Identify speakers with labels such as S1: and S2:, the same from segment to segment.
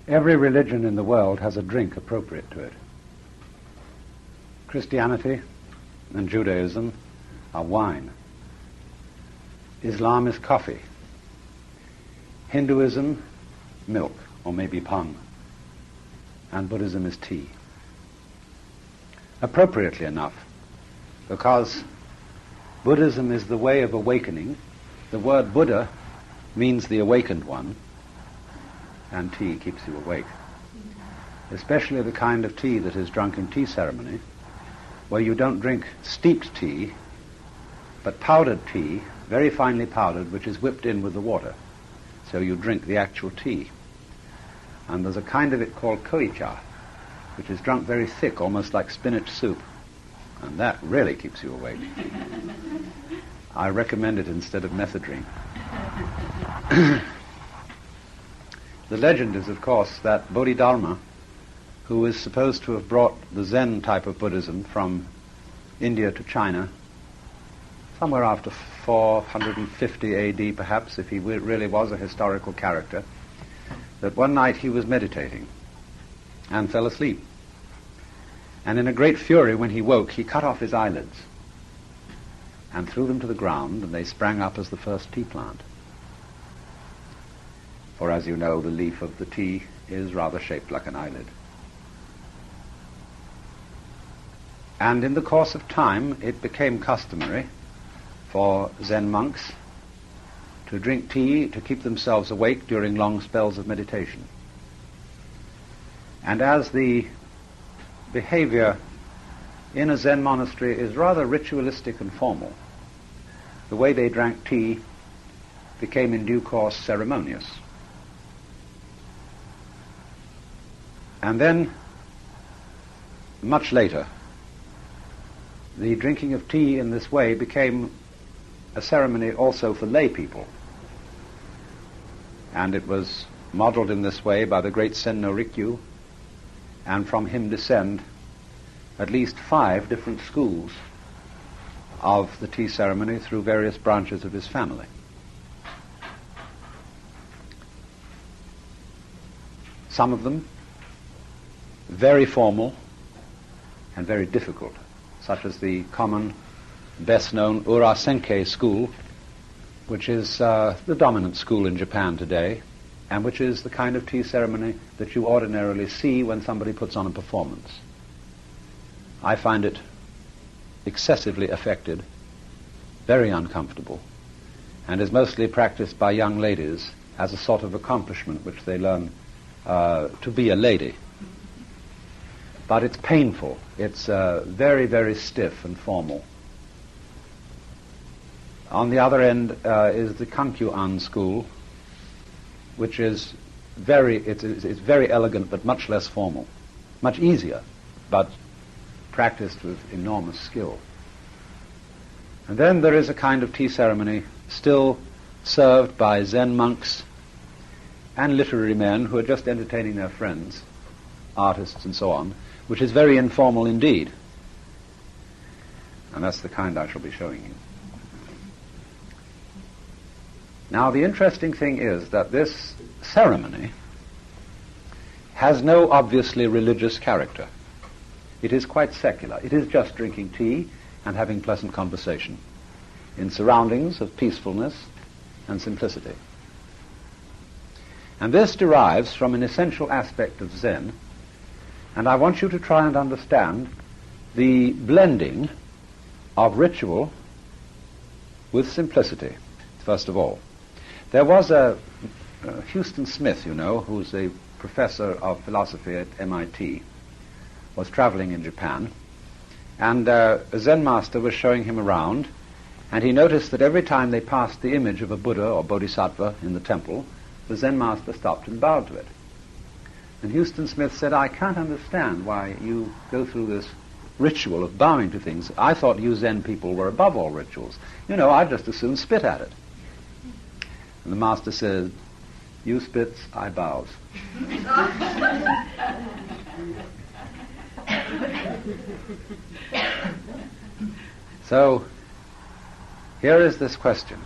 S1: Every religion in the world has a drink appropriate to it. Christianity and Judaism are wine. Islam is coffee. Hinduism, milk, or maybe pung. And Buddhism is tea. Appropriately enough, because Buddhism is the way of awakening. The word Buddha means the awakened one, and tea keeps you awake. Especially the kind of tea that is drunk in tea ceremony, where you don't drink steeped tea, but powdered tea, very finely powdered, which is whipped in with the water. So you drink the actual tea. And there's a kind of it called koicha, which is drunk very thick, almost like spinach soup. And that really keeps you awake. I recommend it instead of methadone. The legend is, of course, that Bodhidharma, who is supposed to have brought the Zen type of Buddhism from India to China, somewhere after 450 AD perhaps, if he really was a historical character, that one night he was meditating and fell asleep. And in a great fury, when he woke, he cut off his eyelids and threw them to the ground, and they sprang up as the first tea plant. For as you know, the leaf of the tea is rather shaped like an eyelid. And in the course of time, it became customary for Zen monks to drink tea to keep themselves awake during long spells of meditation. And as the behavior in a Zen monastery is rather ritualistic and formal, the way they drank tea became in due course ceremonious. And then, much later, the drinking of tea in this way became a ceremony also for lay people. And it was modeled in this way by the great Senno Rikyu, and from him descend at least 5 different schools of the tea ceremony through various branches of his family. Some of them very formal and very difficult, such as the common, best-known Urasenke school, which is the dominant school in Japan today, and which is the kind of tea ceremony that you ordinarily see when somebody puts on a performance. I find it excessively affected, very uncomfortable, and is mostly practiced by young ladies as a sort of accomplishment which they learn to be a lady. But it's painful. It's very, very stiff and formal. On the other end is the Kankyu-an school, which is it's very elegant but much less formal, much easier, but practiced with enormous skill. And then there is a kind of tea ceremony still served by Zen monks and literary men who are just entertaining their friends, artists and so on, which is very informal indeed. And that's the kind I shall be showing you. Now, the interesting thing is that this ceremony has no obviously religious character. It is quite secular. It is just drinking tea and having pleasant conversation in surroundings of peacefulness and simplicity. And this derives from an essential aspect of Zen, and I want you to try and understand the blending of ritual with simplicity, first of all. There was a Huston Smith, you know, who's a professor of philosophy at MIT, was traveling in Japan, and a Zen master was showing him around, and he noticed that every time they passed the image of a Buddha or Bodhisattva in the temple, the Zen master stopped and bowed to it. And Huston Smith said, "I can't understand why you go through this ritual of bowing to things. I thought you Zen people were above all rituals. You know, I'd just as soon spit at it." And the master said, "You spits, I bows." So, here is this question.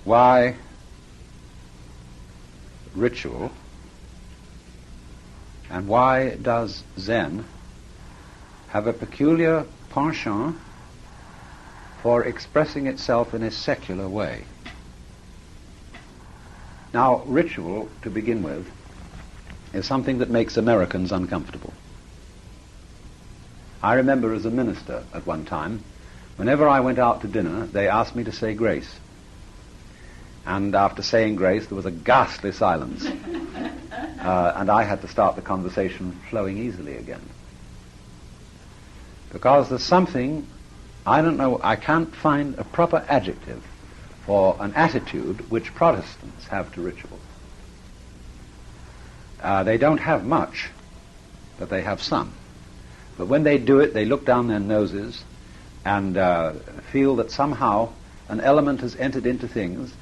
S1: Why ritual And why does Zen have a peculiar penchant for expressing itself in a secular way? Now, ritual, to begin with, is something that makes Americans uncomfortable. I remember as a minister at one time, whenever I went out to dinner, they asked me to say grace. And after saying grace, there was a ghastly silence. And I had to start the conversation flowing easily again. Because there's something, I don't know, I can't find a proper adjective for an attitude which Protestants have to ritual. They don't have much, but they have some. But when they do it, they look down their noses and feel that somehow an element has entered into things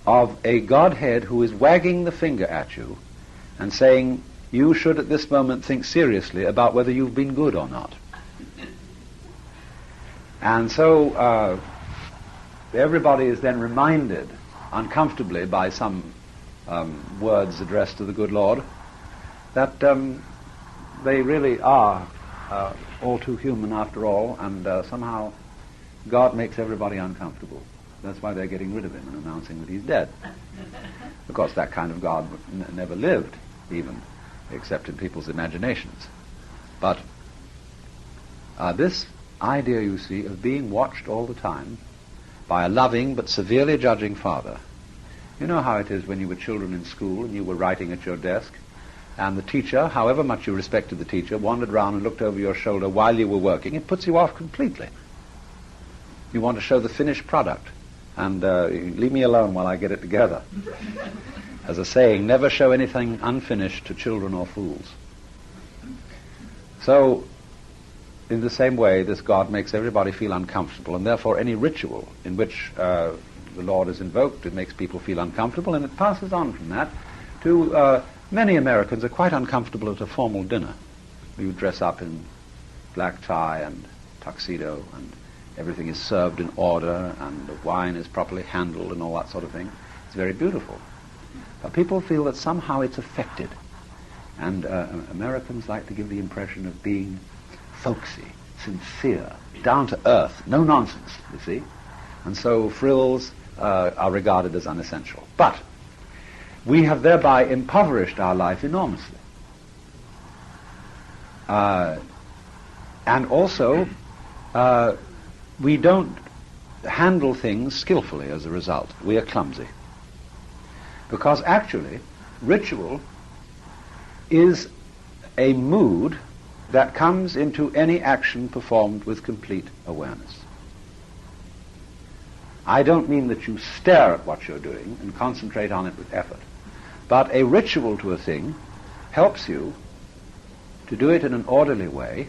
S1: of a Godhead who is wagging the finger at you and saying, you should at this moment think seriously about whether you've been good or not. And so everybody is then reminded uncomfortably by some words addressed to the good Lord that they really are all too human after all, and somehow God makes everybody uncomfortable. That's why they're getting rid of him and announcing that he's dead. Of course, that kind of God never lived, even, except in people's imaginations. But this idea, you see, of being watched all the time by a loving but severely judging father. You know how it is when you were children in school and you were writing at your desk, and the teacher, however much you respected the teacher, wandered round and looked over your shoulder while you were working. It puts you off completely. You want to show the finished product, and leave me alone while I get it together. As a saying, never show anything unfinished to children or fools. So, in the same way, this God makes everybody feel uncomfortable, and therefore any ritual in which the Lord is invoked, it makes people feel uncomfortable, and it passes on from that to many Americans are quite uncomfortable at a formal dinner. You dress up in black tie and tuxedo, and everything is served in order, and the wine is properly handled and all that sort of thing. It's very beautiful. But people feel that somehow it's affected. And Americans like to give the impression of being folksy, sincere, down to earth, no nonsense, you see. And so frills are regarded as unessential. But we have thereby impoverished our life enormously. And also, we don't handle things skillfully as a result. We are clumsy. Because actually, ritual is a mood that comes into any action performed with complete awareness. I don't mean that you stare at what you're doing and concentrate on it with effort, but a ritual to a thing helps you to do it in an orderly way,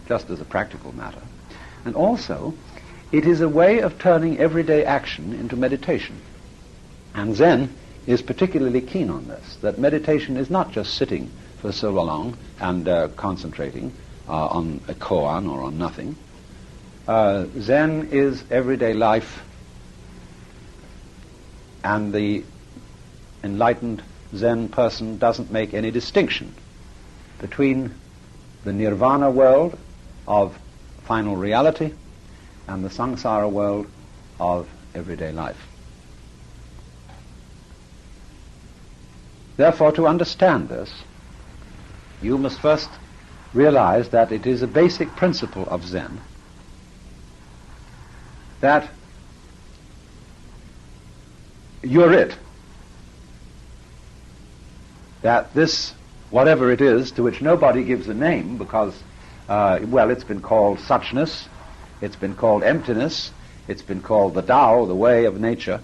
S1: just as a practical matter, and also it is a way of turning everyday action into meditation. And Zen is particularly keen on this, that meditation is not just sitting for so long and concentrating on a koan or on nothing. Zen is everyday life, and the enlightened Zen person doesn't make any distinction between the nirvana world of final reality and the samsara world of everyday life. Therefore, to understand this, you must first realize that it is a basic principle of Zen that you're it. That this, whatever it is, to which nobody gives a name because, it's been called suchness, it's been called emptiness, it's been called the Tao, the way of nature,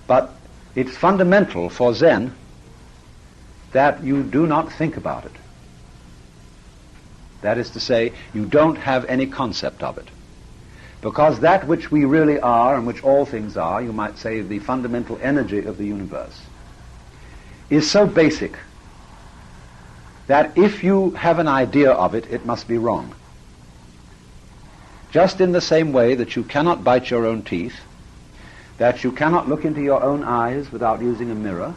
S1: but it's fundamental for Zen that you do not think about it. That is to say, you don't have any concept of it. Because that which we really are, and which all things are, you might say the fundamental energy of the universe, is so basic that if you have an idea of it, it must be wrong. Just in the same way that you cannot bite your own teeth, that you cannot look into your own eyes without using a mirror,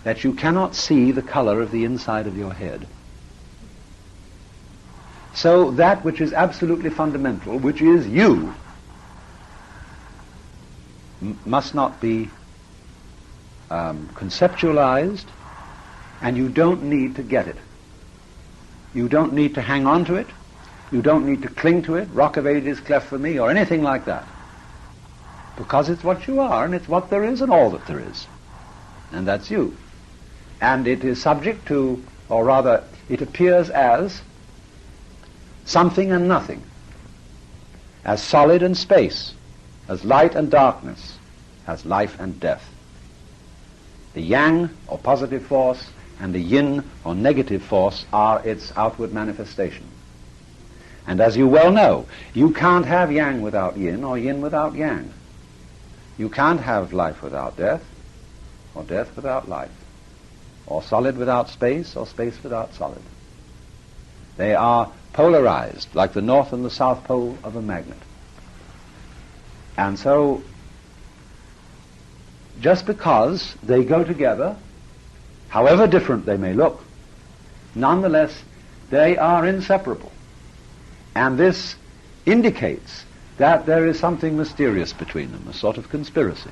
S1: that you cannot see the color of the inside of your head. So that which is absolutely fundamental, which is you, must not be conceptualized, and you don't need to get it. You don't need to hang on to it. You don't need to cling to it, Rock of Ages, cleft for me, or anything like that. Because it's what you are, and it's what there is, and all that there is. And that's you. And it is subject to, or rather, it appears as something and nothing, as solid and space, as light and darkness, as life and death. The yang, or positive force, and the yin, or negative force, are its outward manifestation. And as you well know, you can't have yang without yin, or yin without yang. You can't have life without death, or death without life, or solid without space, or space without solid. They are polarized, like the north and the south pole of a magnet. And so, just because they go together, however different they may look, nonetheless, they are inseparable. And this indicates that there is something mysterious between them, a sort of conspiracy.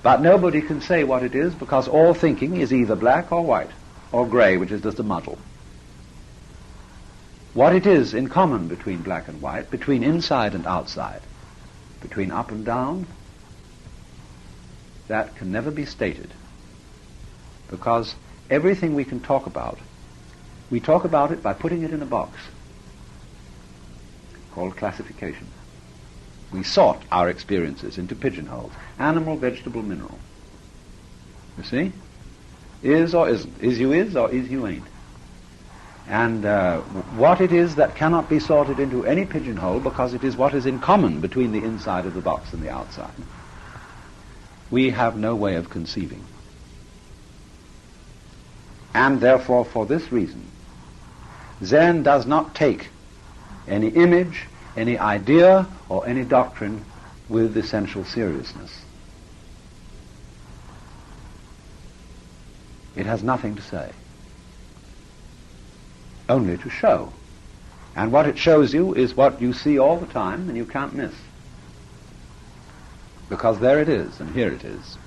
S1: But nobody can say what it is, because all thinking is either black or white, or grey, which is just a muddle. What it is in common between black and white, between inside and outside, between up and down, that can never be stated. Because everything we can talk about, we talk about it by putting it in a box called classification. We sort our experiences into pigeonholes: animal, vegetable, mineral. You see? Is or isn't. Is you is or is you ain't. And what it is that cannot be sorted into any pigeonhole, because it is what is in common between the inside of the box and the outside, we have no way of conceiving. And therefore, for this reason, Zen does not take any image, any idea, or any doctrine with essential seriousness. It has nothing to say, only to show. And what it shows you is what you see all the time and you can't miss. Because there it is, and here it is.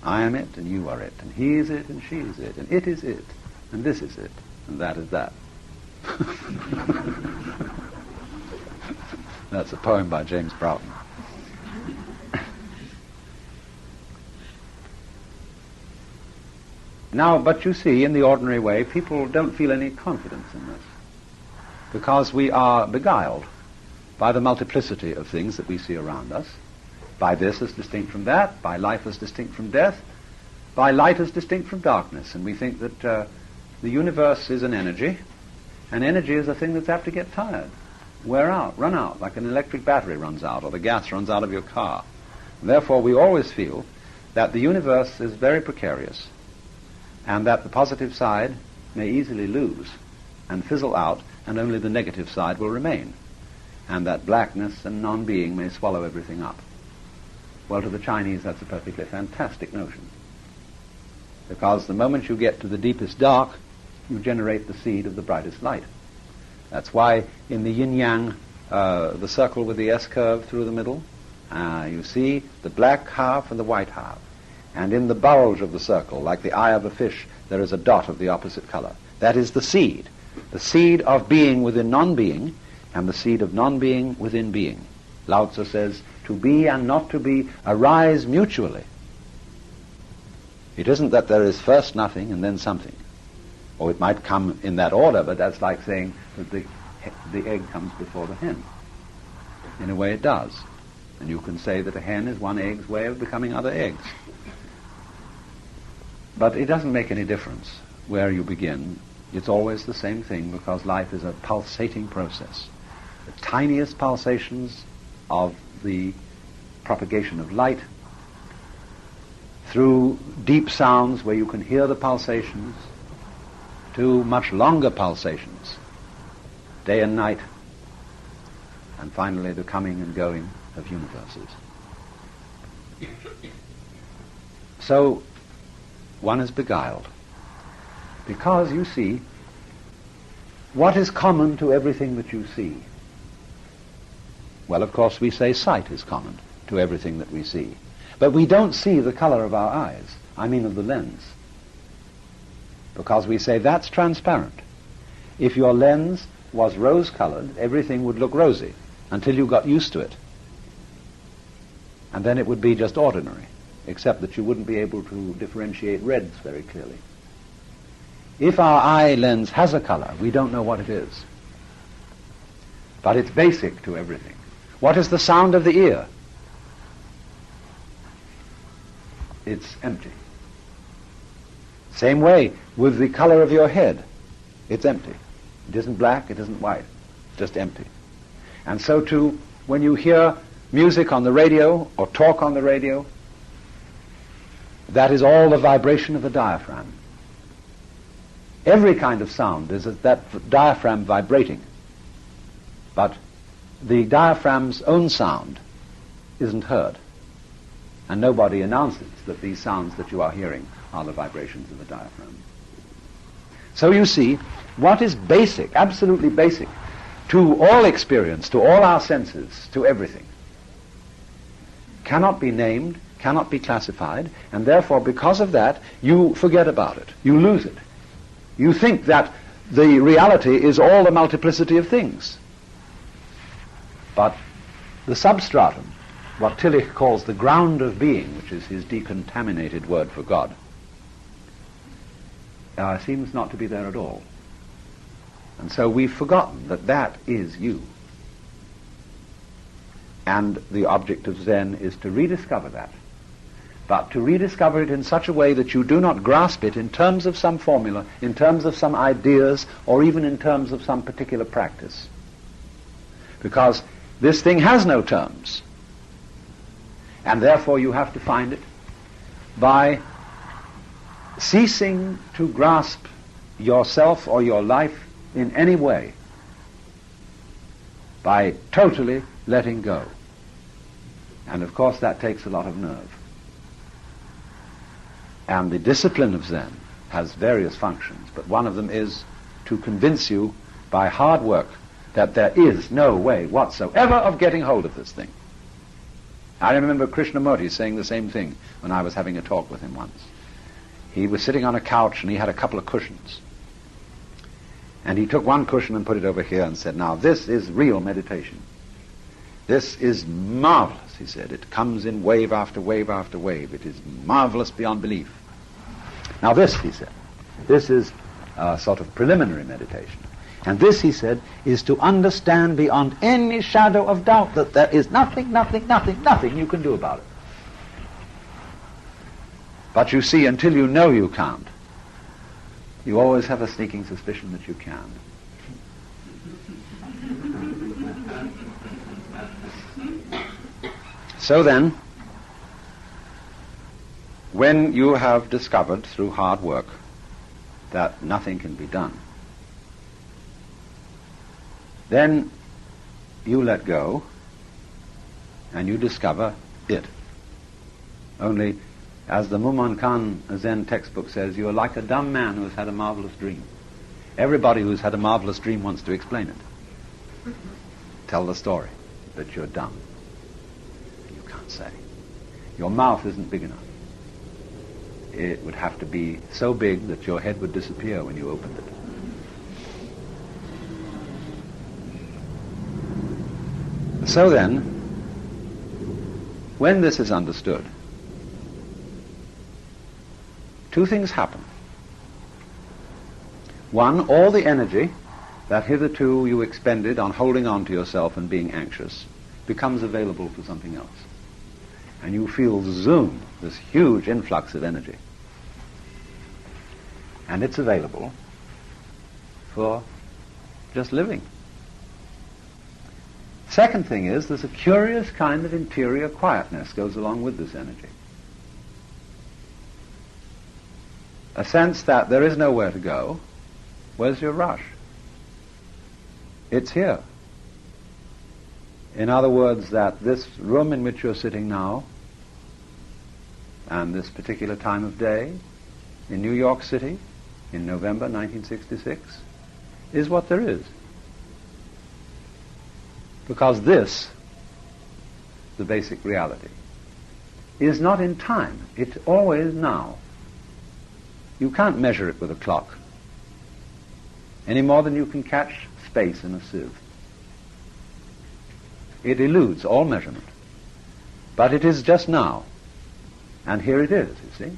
S1: I am it, and you are it, and he is it, and she is it, and it is it, and this is it, and that is that. That's a poem by James Broughton. Now, but you see, in the ordinary way, people don't feel any confidence in this, because we are beguiled by the multiplicity of things that we see around us, by this as distinct from that, by life as distinct from death, by light as distinct from darkness. And we think that the universe is an energy, and energy is a thing that's apt to get tired, wear out, run out, like an electric battery runs out, or the gas runs out of your car. And therefore, we always feel that the universe is very precarious, and that the positive side may easily lose and fizzle out, and only the negative side will remain, and that blackness and non-being may swallow everything up. Well, to the Chinese, that's a perfectly fantastic notion, because the moment you get to the deepest dark, you generate the seed of the brightest light. That's why in the yin-yang, the circle with the S-curve through the middle, you see the black half and the white half. And in the bulge of the circle, like the eye of a fish, there is a dot of the opposite color. That is the seed of being within non-being, and the seed of non-being within being. Lao Tzu says, to be and not to be arise mutually. It isn't that there is first nothing and then something. Or it might come in that order, but that's like saying that the egg comes before the hen. In a way it does. And you can say that a hen is one egg's way of becoming other eggs. But it doesn't make any difference where you begin. It's always the same thing, because life is a pulsating process. The tiniest pulsations of the propagation of light through deep sounds where you can hear the pulsations, to much longer pulsations, day and night, and finally the coming and going of universes. So one is beguiled. Because, you see, what is common to everything that you see? Well, of course, we say sight is common to everything that we see. But we don't see the color of our eyes. I mean of the lens. Because we say that's transparent. If your lens was rose-colored, everything would look rosy until you got used to it. And then it would be just ordinary, except that you wouldn't be able to differentiate reds very clearly. If our eye lens has a color, we don't know what it is. But it's basic to everything. What is the sound of the ear? It's empty. Same way with the color of your head. It's empty. It isn't black, it isn't white. It's just empty. And so too, when you hear music on the radio or talk on the radio, that is all the vibration of the diaphragm. Every kind of sound is that diaphragm vibrating. But the diaphragm's own sound isn't heard. And nobody announces that these sounds that you are hearing are the vibrations of the diaphragm. So you see, what is basic, absolutely basic, to all experience, to all our senses, to everything, cannot be named, cannot be classified, and therefore because of that, you forget about it. You lose it. You think that the reality is all the multiplicity of things. But the substratum, what Tillich calls the ground of being, which is his decontaminated word for God, seems not to be there at all. And so we've forgotten that that is you. And the object of Zen is to rediscover that. But to rediscover it in such a way that you do not grasp it in terms of some formula, in terms of some ideas, or even in terms of some particular practice. Because this thing has no terms. And therefore you have to find it by ceasing to grasp yourself or your life in any way, by totally letting go. And of course that takes a lot of nerve. And the discipline of Zen has various functions, but one of them is to convince you by hard work that there is no way whatsoever of getting hold of this thing. I remember Krishnamurti saying the same thing when I was having a talk with him once. He was sitting on a couch and he had a couple of cushions. And he took one cushion and put it over here and said, now this is real meditation. This is marvelous, he said. It comes in wave after wave after wave. It is marvelous beyond belief. Now this, he said, this is a sort of preliminary meditation. And this, he said, is to understand beyond any shadow of doubt that there is nothing you can do about it. But you see, until you know you can't, you always have a sneaking suspicion that you can. So then, when you have discovered through hard work that nothing can be done, then you let go and you discover it. Only, as the Muman Khan Zen textbook says, you are like a dumb man who has had a marvelous dream. Everybody who's had a marvelous dream wants to explain it. Tell the story, but you're dumb. You can't say. Your mouth isn't big enough. It would have to be so big that your head would disappear when you opened it. So then, when this is understood, two things happen. One, all the energy that hitherto you expended on holding on to yourself and being anxious becomes available for something else. And you feel, zoom, this huge influx of energy. And it's available for just living. Second thing is, there's a curious kind of interior quietness goes along with this energy. A sense that there is nowhere to go. Where's your rush? It's here. In other words, that this room in which you're sitting now and this particular time of day in New York City in November 1966 is what there is. Because this, the basic reality, is not in time. It's always now. You can't measure it with a clock any more than you can catch space in a sieve. It eludes all measurement. But it is just now. And here it is, you see.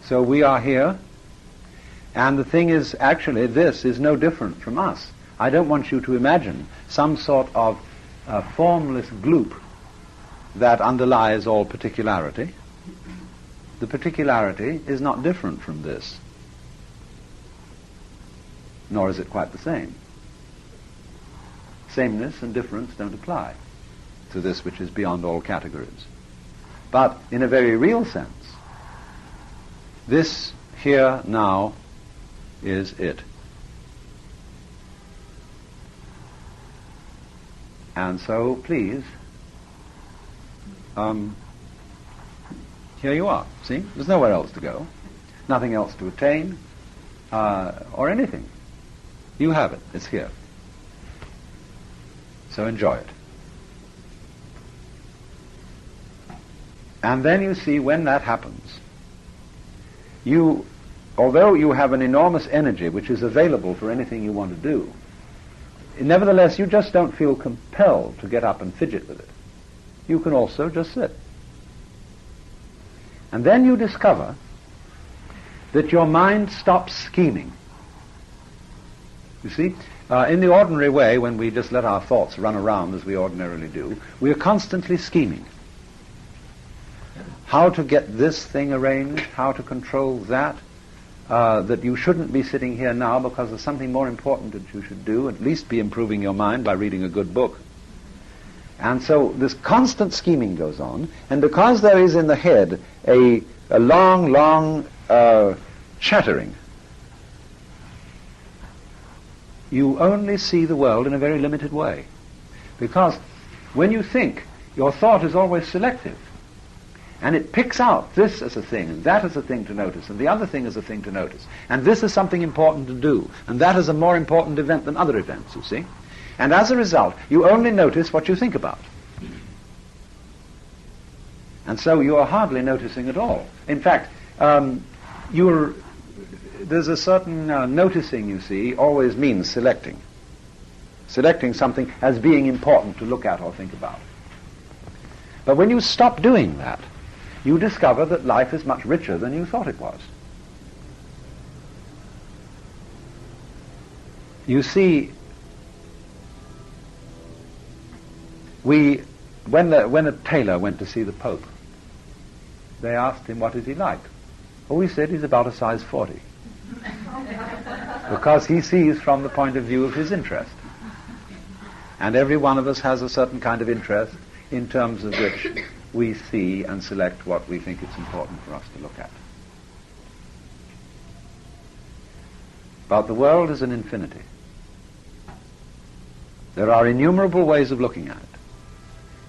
S1: So we are here, and the thing is, actually, this is no different from us. I don't want you to imagine some sort of formless gloop that underlies all particularity. The particularity is not different from this, nor is it quite the same. Sameness and difference don't apply to this which is beyond all categories. But in a very real sense, this here now is it. And so, please, here you are. See? There's nowhere else to go. Nothing else to attain, or anything. You have it. It's here. So enjoy it. And then you see, when that happens, although you have an enormous energy which is available for anything you want to do, nevertheless you just don't feel compelled to get up and fidget with it. You can also just sit. And then you discover that your mind stops scheming. You see, in the ordinary way, when we just let our thoughts run around as we ordinarily do, we are constantly scheming. How to get this thing arranged, how to control that, that you shouldn't be sitting here now because there's something more important that you should do, at least be improving your mind by reading a good book. And so this constant scheming goes on, and because there is in the head a long chattering, you only see the world in a very limited way. Because when you think, your thought is always selective. And it picks out this as a thing, and that as a thing to notice, and the other thing as a thing to notice. And this is something important to do, and that is a more important event than other events, you see. And as a result, you only notice what you think about. And so you are hardly noticing at all. In fact, there's a certain noticing, you see, always means selecting. Selecting something as being important to look at or think about. But when you stop doing that, you discover that life is much richer than you thought it was. You see, when a tailor went to see the Pope, they asked him, what is he like? Oh, he said he's about a size 40. Because he sees from the point of view of his interest. And every one of us has a certain kind of interest in terms of which we see and select what we think it's important for us to look at. But the world is an infinity. There are innumerable ways of looking at it.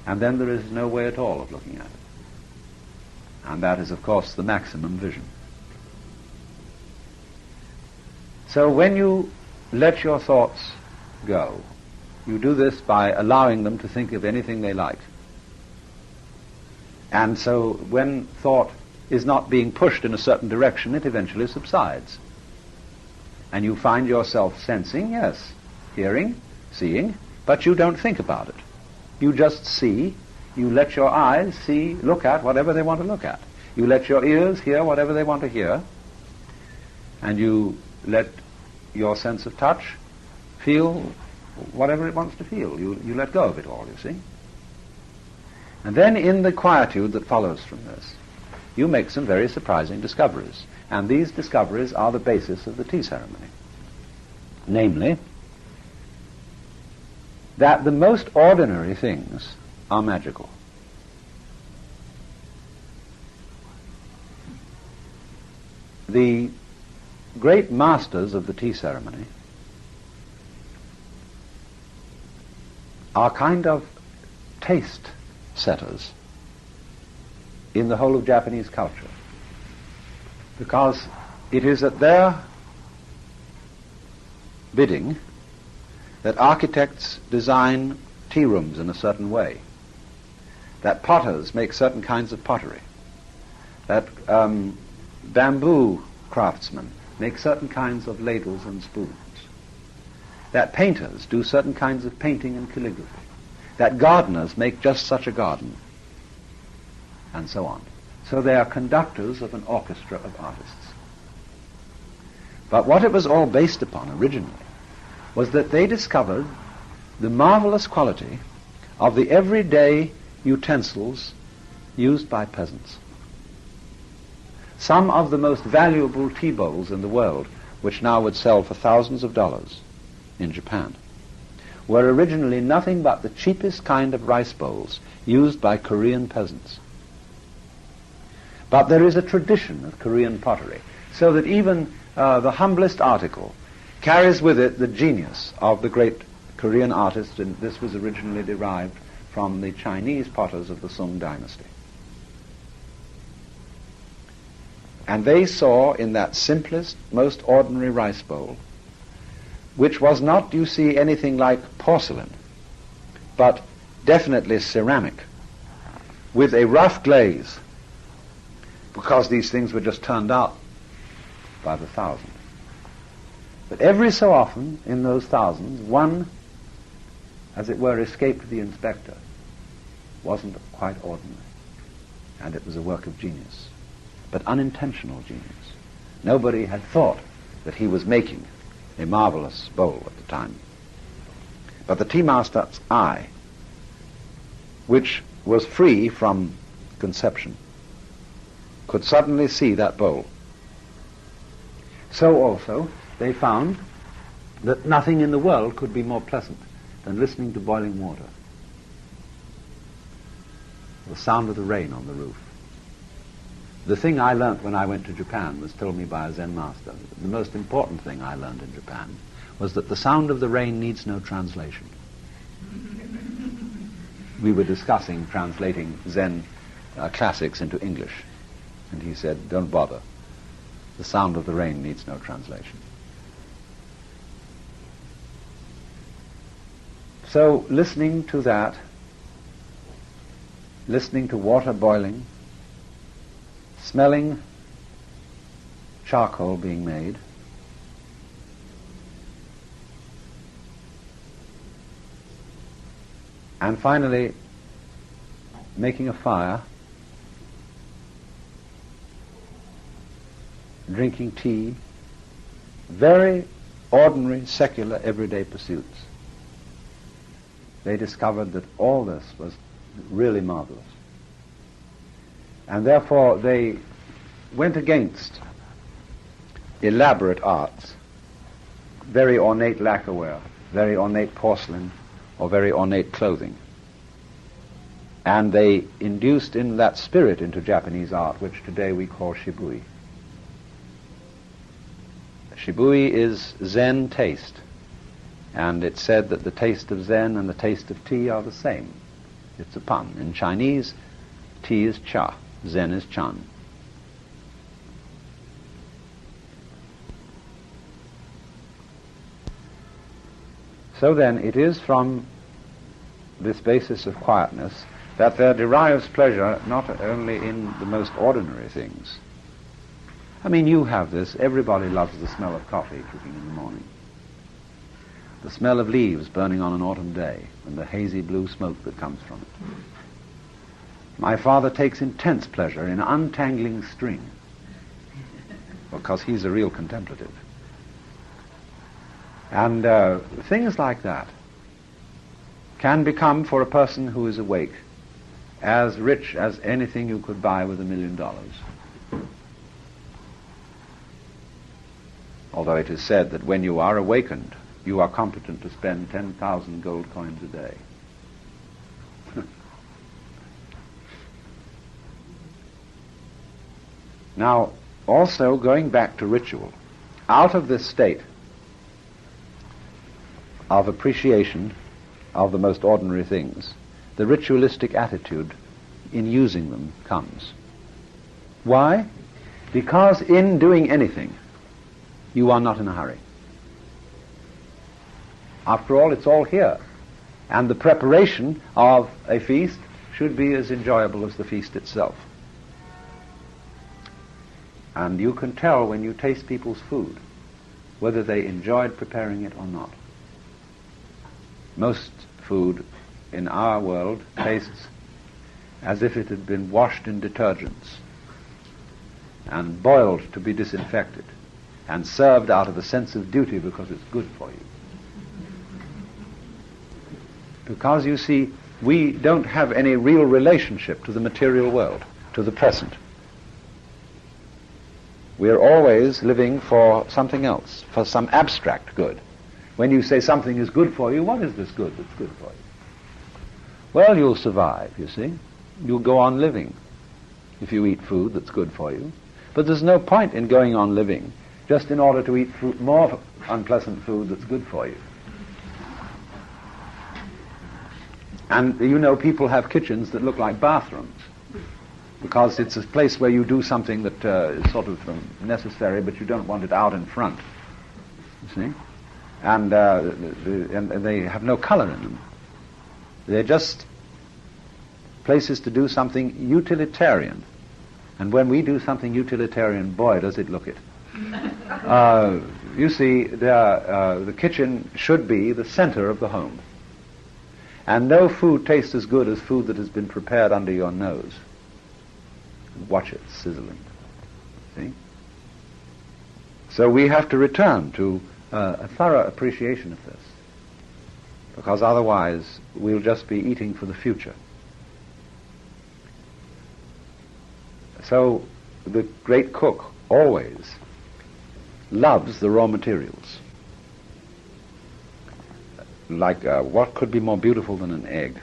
S1: And then there is no way at all of looking at it. And that is, of course, the maximum vision. So when you let your thoughts go, you do this by allowing them to think of anything they like. And so when thought is not being pushed in a certain direction, it eventually subsides. And you find yourself sensing, yes, hearing, seeing, but you don't think about it. You just see. You let your eyes see, look at whatever they want to look at. You let your ears hear whatever they want to hear. And you let your sense of touch feel whatever it wants to feel. You let go of it all, you see. And then in the quietude that follows from this, you make some very surprising discoveries. And these discoveries are the basis of the tea ceremony. Namely, that the most ordinary things are magical. The great masters of the tea ceremony are kind of taste setters. in the whole of Japanese culture, because it is at their bidding that architects design tea rooms in a certain way, that potters make certain kinds of pottery, that bamboo craftsmen make certain kinds of ladles and spoons, that painters do certain kinds of painting and calligraphy, that gardeners make just such a garden, and so on. So they are conductors of an orchestra of artists. But what it was all based upon originally was that they discovered the marvelous quality of the everyday utensils used by peasants. Some of the most valuable tea bowls in the world, which now would sell for thousands of dollars in Japan, were originally nothing but the cheapest kind of rice bowls used by Korean peasants. But there is a tradition of Korean pottery, so that even the humblest article carries with it the genius of the great Korean artist, and this was originally derived from the Chinese potters of the Sung dynasty. And they saw in that simplest, most ordinary rice bowl, which was not, you see, anything like porcelain, but definitely ceramic, with a rough glaze, because these things were just turned out by the thousand. But every so often, in those thousands, one, as it were, escaped the inspector. Wasn't quite ordinary. And it was a work of genius, but unintentional genius. Nobody had thought that he was making a marvelous bowl at the time. But the tea master's eye, which was free from conception, could suddenly see that bowl. So also they found that nothing in the world could be more pleasant than listening to boiling water, the sound of the rain on the roof. The thing I learnt when I went to Japan was told me by a Zen master. The most important thing I learned in Japan was that the sound of the rain needs no translation. We were discussing translating Zen classics into English, and he said, "Don't bother. The sound of the rain needs no translation." So listening to that, listening to water boiling, smelling charcoal being made, and finally making a fire, drinking tea, very ordinary, secular, everyday pursuits. They discovered that all this was really marvelous. And therefore they went against elaborate arts, very ornate lacquerware, very ornate porcelain, or very ornate clothing. And they induced in that spirit into Japanese art, which today we call shibui. Shibui is Zen taste, and it's said that the taste of Zen and the taste of tea are the same. It's a pun. In Chinese, tea is cha, Zen is chan. So then, it is from this basis of quietness that there derives pleasure not only in the most ordinary things. I mean, you have this. Everybody loves the smell of coffee cooking in the morning. The smell of leaves burning on an autumn day, and the hazy blue smoke that comes from it. My father takes intense pleasure in untangling string, because he's a real contemplative. And things like that can become, for a person who is awake, as rich as anything you could buy with $1 million. Although it is said that when you are awakened, you are competent to spend 10,000 gold coins a day. Now, also going back to ritual, out of this state of appreciation of the most ordinary things, the ritualistic attitude in using them comes. Why? Because in doing anything, you are not in a hurry. After all, it's all here. And the preparation of a feast should be as enjoyable as the feast itself. And you can tell when you taste people's food whether they enjoyed preparing it or not. Most food in our world tastes as if it had been washed in detergents and boiled to be disinfected and served out of a sense of duty because it's good for you. Because, you see, we don't have any real relationship to the material world, to the present. We're always living for something else, for some abstract good. When you say something is good for you, what is this good that's good for you? Well, you'll survive, you see. You'll go on living if you eat food that's good for you. But there's no point in going on living just in order to eat more unpleasant food that's good for you. And you know, people have kitchens that look like bathrooms because it's a place where you do something that is sort of necessary, but you don't want it out in front. You see? And they have no color in them. They're just places to do something utilitarian. And when we do something utilitarian, boy, does it look it. You see, the kitchen should be the center of the home. And no food tastes as good as food that has been prepared under your nose. Watch it sizzling. See? So we have to return to a thorough appreciation of this, because otherwise we'll just be eating for the future. So the great cook always loves the raw materials. Like what could be more beautiful than an egg?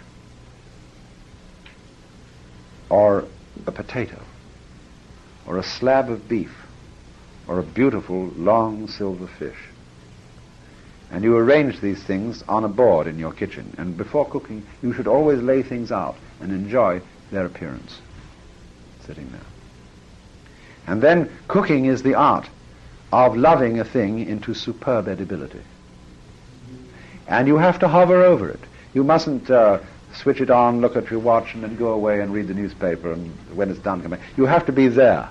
S1: Or a potato? Or a slab of beef? Or a beautiful long silver fish? And you arrange these things on a board in your kitchen. And before cooking, you should always lay things out and enjoy their appearance, sitting there. And then cooking is the art of loving a thing into superb edibility. And you have to hover over it. You mustn't switch it on, look at your watch, and then go away and read the newspaper, and when it's done, come back. You have to be there.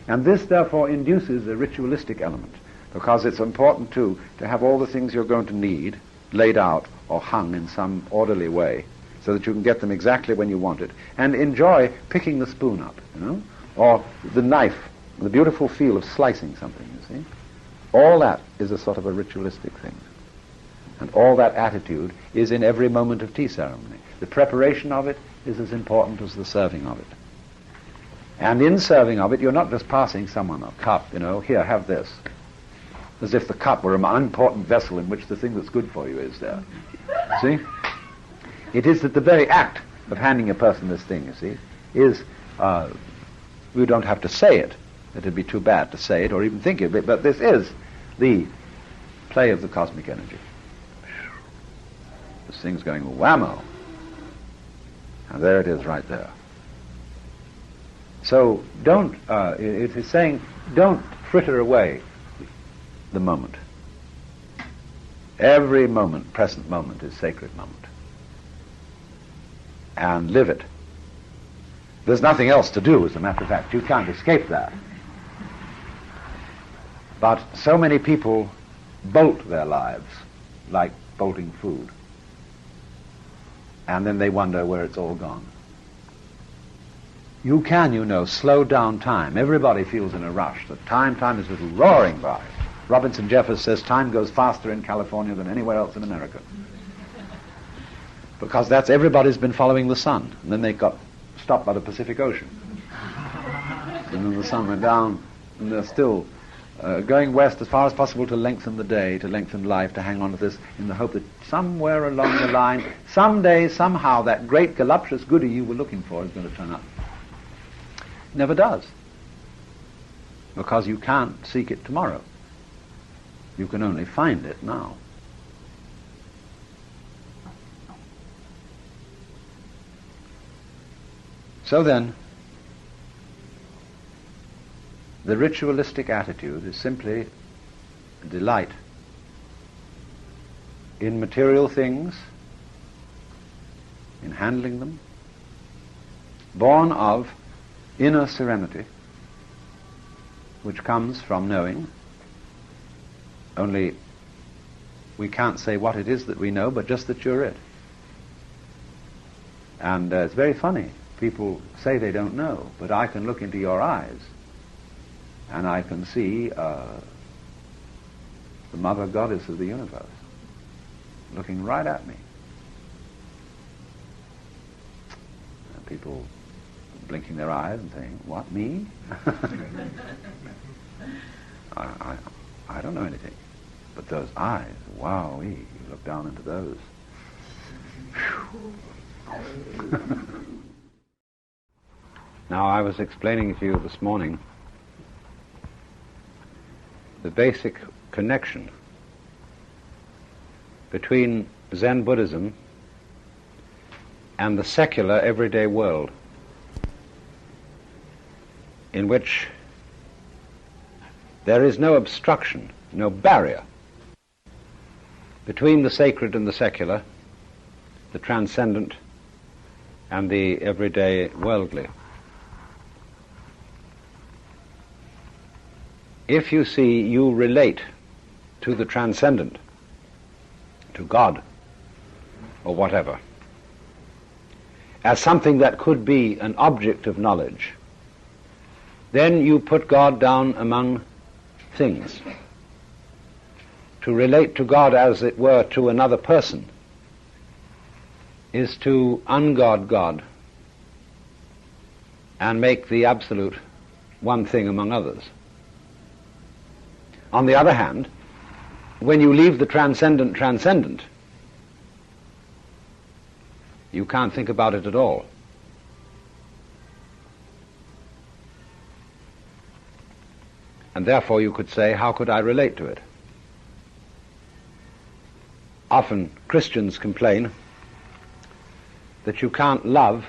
S1: And this, therefore, induces a ritualistic element, because it's important, too, to have all the things you're going to need laid out or hung in some orderly way, so that you can get them exactly when you want it, and enjoy picking the spoon up, you know, or the knife, the beautiful feel of slicing something, you see. All that is a sort of a ritualistic thing. And all that attitude is in every moment of tea ceremony. The preparation of it is as important as the serving of it. And in serving of it, you're not just passing someone a cup, you know, here, have this, as if the cup were an unimportant vessel in which the thing that's good for you is there. See? It is that the very act of handing a person this thing, you see, is, we don't have to say it. It'd be too bad to say it or even think of it, but this is the play of the cosmic energy. This thing's going whammo. And there it is right there. So don't, it is saying, don't fritter away the moment. Every moment, present moment, is sacred moment. And live it. There's nothing else to do, as a matter of fact. You can't escape that. But so many people bolt their lives like bolting food. And then they wonder where it's all gone. You can, you know, slow down time. Everybody feels in a rush that time is just roaring by. Robinson Jeffers says time goes faster in California than anywhere else in America. Because that's, everybody's been following the sun. And then they got stopped by the Pacific Ocean. And then the sun went down, and they're still going west as far as possible to lengthen the day, to lengthen life, to hang on to this in the hope that somewhere along the line, someday, somehow, that great galuptious goodie you were looking for is going to turn up. Never does. Because you can't seek it tomorrow. You can only find it now. So then, the ritualistic attitude is simply delight in material things, in handling them, born of inner serenity, which comes from knowing. Only we can't say what it is that we know, but just that you're it. And it's very funny. People say they don't know, but I can look into your eyes and I can see the Mother Goddess of the universe looking right at me. And people blinking their eyes and saying, "What, me?" I don't know anything. But those eyes, wow-wee, you look down into those. Now, I was explaining to you this morning the basic connection between Zen Buddhism and the secular everyday world, in which there is no obstruction, no barrier between the sacred and the secular, the transcendent and the everyday worldly. If you see you relate to the transcendent, to God or whatever, as something that could be an object of knowledge, then you put God down among things. To relate to God as it were to another person is to ungod God and make the absolute one thing among others. On the other hand, when you leave the transcendent transcendent, you can't think about it at all. And therefore you could say, how could I relate to it? Often Christians complain that you can't love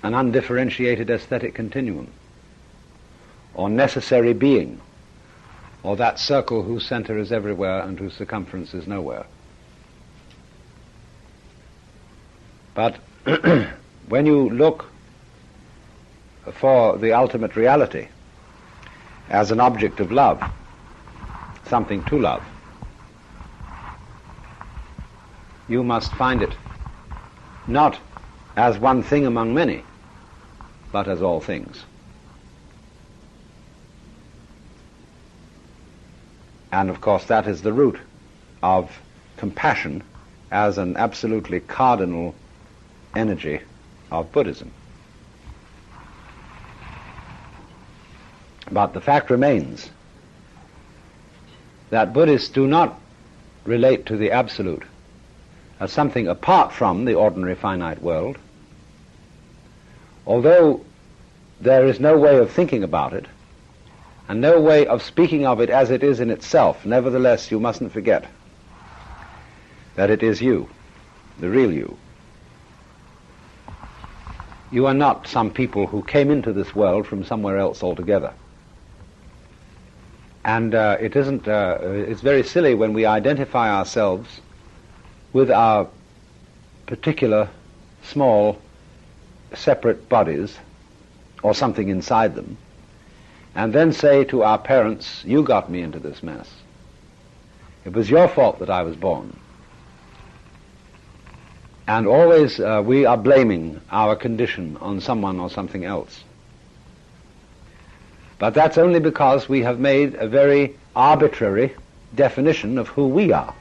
S1: an undifferentiated aesthetic continuum, or necessary being, or that circle whose center is everywhere and whose circumference is nowhere. But when you look for the ultimate reality as an object of love, something to love, you must find it not as one thing among many, but as all things. And of course that is the root of compassion as an absolutely cardinal energy of Buddhism. But the fact remains that Buddhists do not relate to the absolute as something apart from the ordinary finite world, although there is no way of thinking about it and no way of speaking of it as it is in itself. Nevertheless, you mustn't forget that it is you, the real you. You are not some people who came into this world from somewhere else altogether. And it's very silly when we identify ourselves with our particular small separate bodies or something inside them, and then say to our parents, "You got me into this mess. It was your fault that I was born." And always we are blaming our condition on someone or something else. But that's only because we have made a very arbitrary definition of who we are.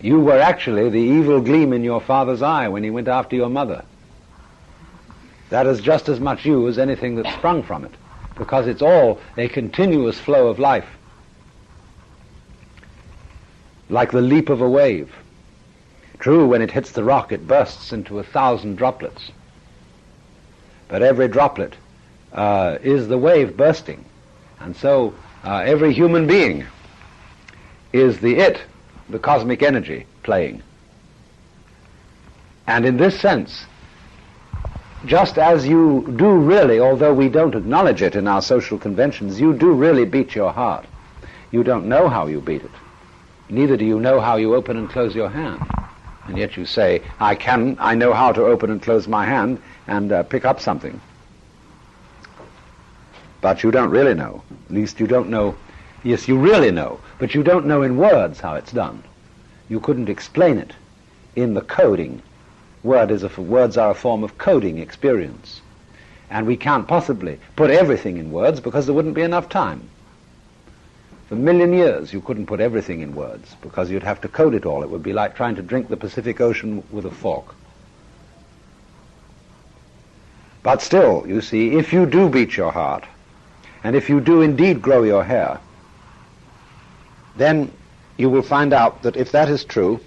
S1: You were actually the evil gleam in your father's eye when he went after your mother. That is just as much you as anything that sprung from it, because it's all a continuous flow of life, like the leap of a wave. True, when it hits the rock, it bursts into 1,000 droplets. But every droplet is the wave bursting. And so every human being is the cosmic energy playing. And in this sense, just as you do really, although we don't acknowledge it in our social conventions, you do really beat your heart. You don't know how you beat it. Neither do you know how you open and close your hand. And yet you say, I know how to open and close my hand and pick up something. But you don't really know. At least you don't know. Yes, you really know, but you don't know in words how it's done. You couldn't explain it in the coding. Words are a form of coding experience. And we can't possibly put everything in words because there wouldn't be enough time. For a million years you couldn't put everything in words because you'd have to code it all. It would be like trying to drink the Pacific Ocean with a fork. But still, you see, if you do beat your heart, and if you do indeed grow your hair, then you will find out that if that is true,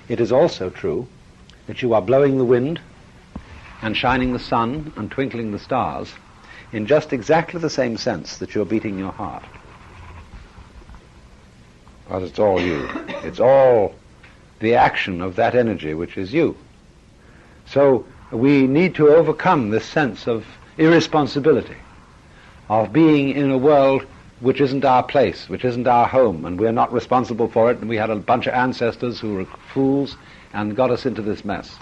S1: it is also true that you are blowing the wind and shining the sun and twinkling the stars in just exactly the same sense that you're beating your heart. Because it's all you. It's all the action of that energy which is you. So we need to overcome this sense of irresponsibility, of being in a world which isn't our place, which isn't our home, and we're not responsible for it, and we had a bunch of ancestors who were fools and got us into this mess.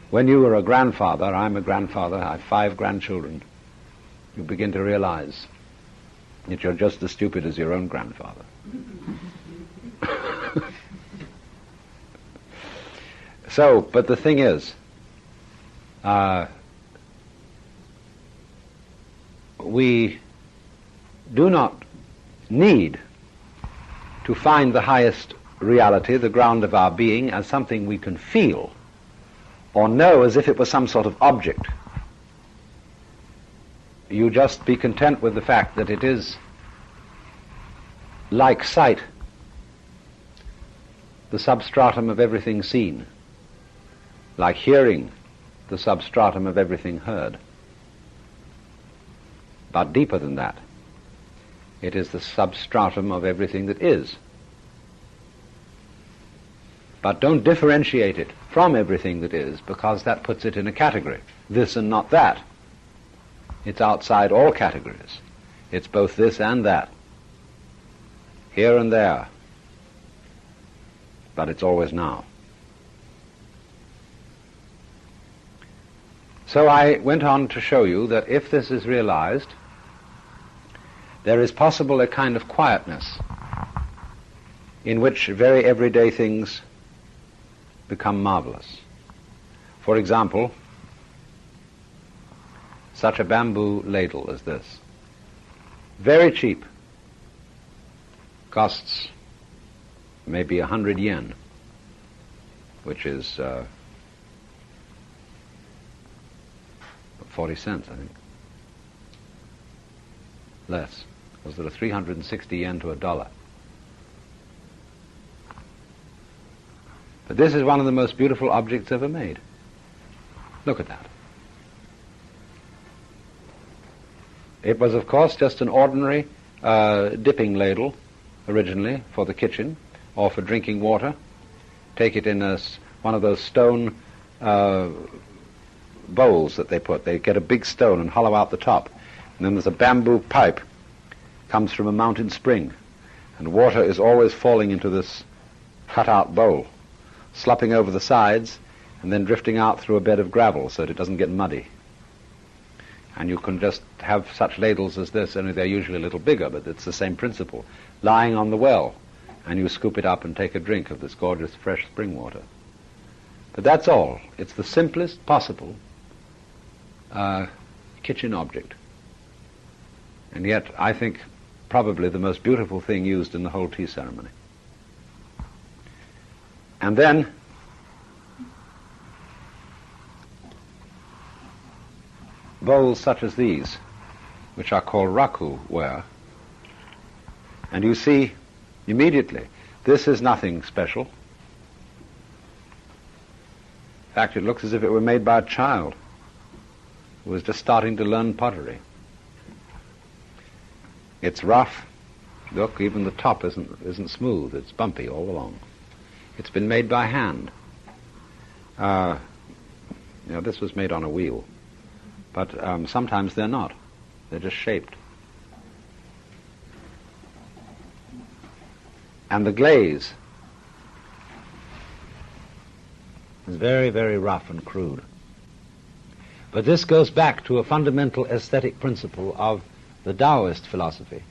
S1: When you were a grandfather, I'm a grandfather, I have 5 grandchildren, you begin to realize that you're just as stupid as your own grandfather. So, but the thing is, we do not need to find the highest reality, the ground of our being, as something we can feel or know as if it was some sort of object. You just be content with the fact that it is like sight, the substratum of everything seen, like hearing, the substratum of everything heard. But deeper than that, it is the substratum of everything that is. But don't differentiate it from everything that is, because that puts it in a category, this and not that. It's outside all categories. It's both this and that, here and there, but it's always now. So I went on to show you that if this is realized, there is possible a kind of quietness in which very everyday things become marvelous. For example, such a bamboo ladle as this. Very cheap. Costs maybe 100 yen, which is 40 cents, I think. Less. Because there are 360 yen to $1. But this is one of the most beautiful objects ever made. Look at that. It was, of course, just an ordinary dipping ladle originally for the kitchen or for drinking water. Take it in one of those stone bowls that they put. They get a big stone and hollow out the top. And then there's a bamboo pipe, comes from a mountain spring. And water is always falling into this cut-out bowl, slopping over the sides and then drifting out through a bed of gravel so that it doesn't get muddy. And you can just have such ladles as this, only they're usually a little bigger, but it's the same principle. Lying on the well, and you scoop it up and take a drink of this gorgeous fresh spring water. But that's all. It's the simplest possible kitchen object. And yet, I think, probably the most beautiful thing used in the whole tea ceremony. And then, bowls such as these, which are called raku ware, and you see immediately, this is nothing special. In fact, it looks as if it were made by a child who was just starting to learn pottery. It's rough. Look, even the top isn't smooth. It's bumpy all along. It's been made by hand. This was made on a wheel, but sometimes they're not. They're just shaped. And the glaze is very, very rough and crude. But this goes back to a fundamental aesthetic principle of the Taoist philosophy,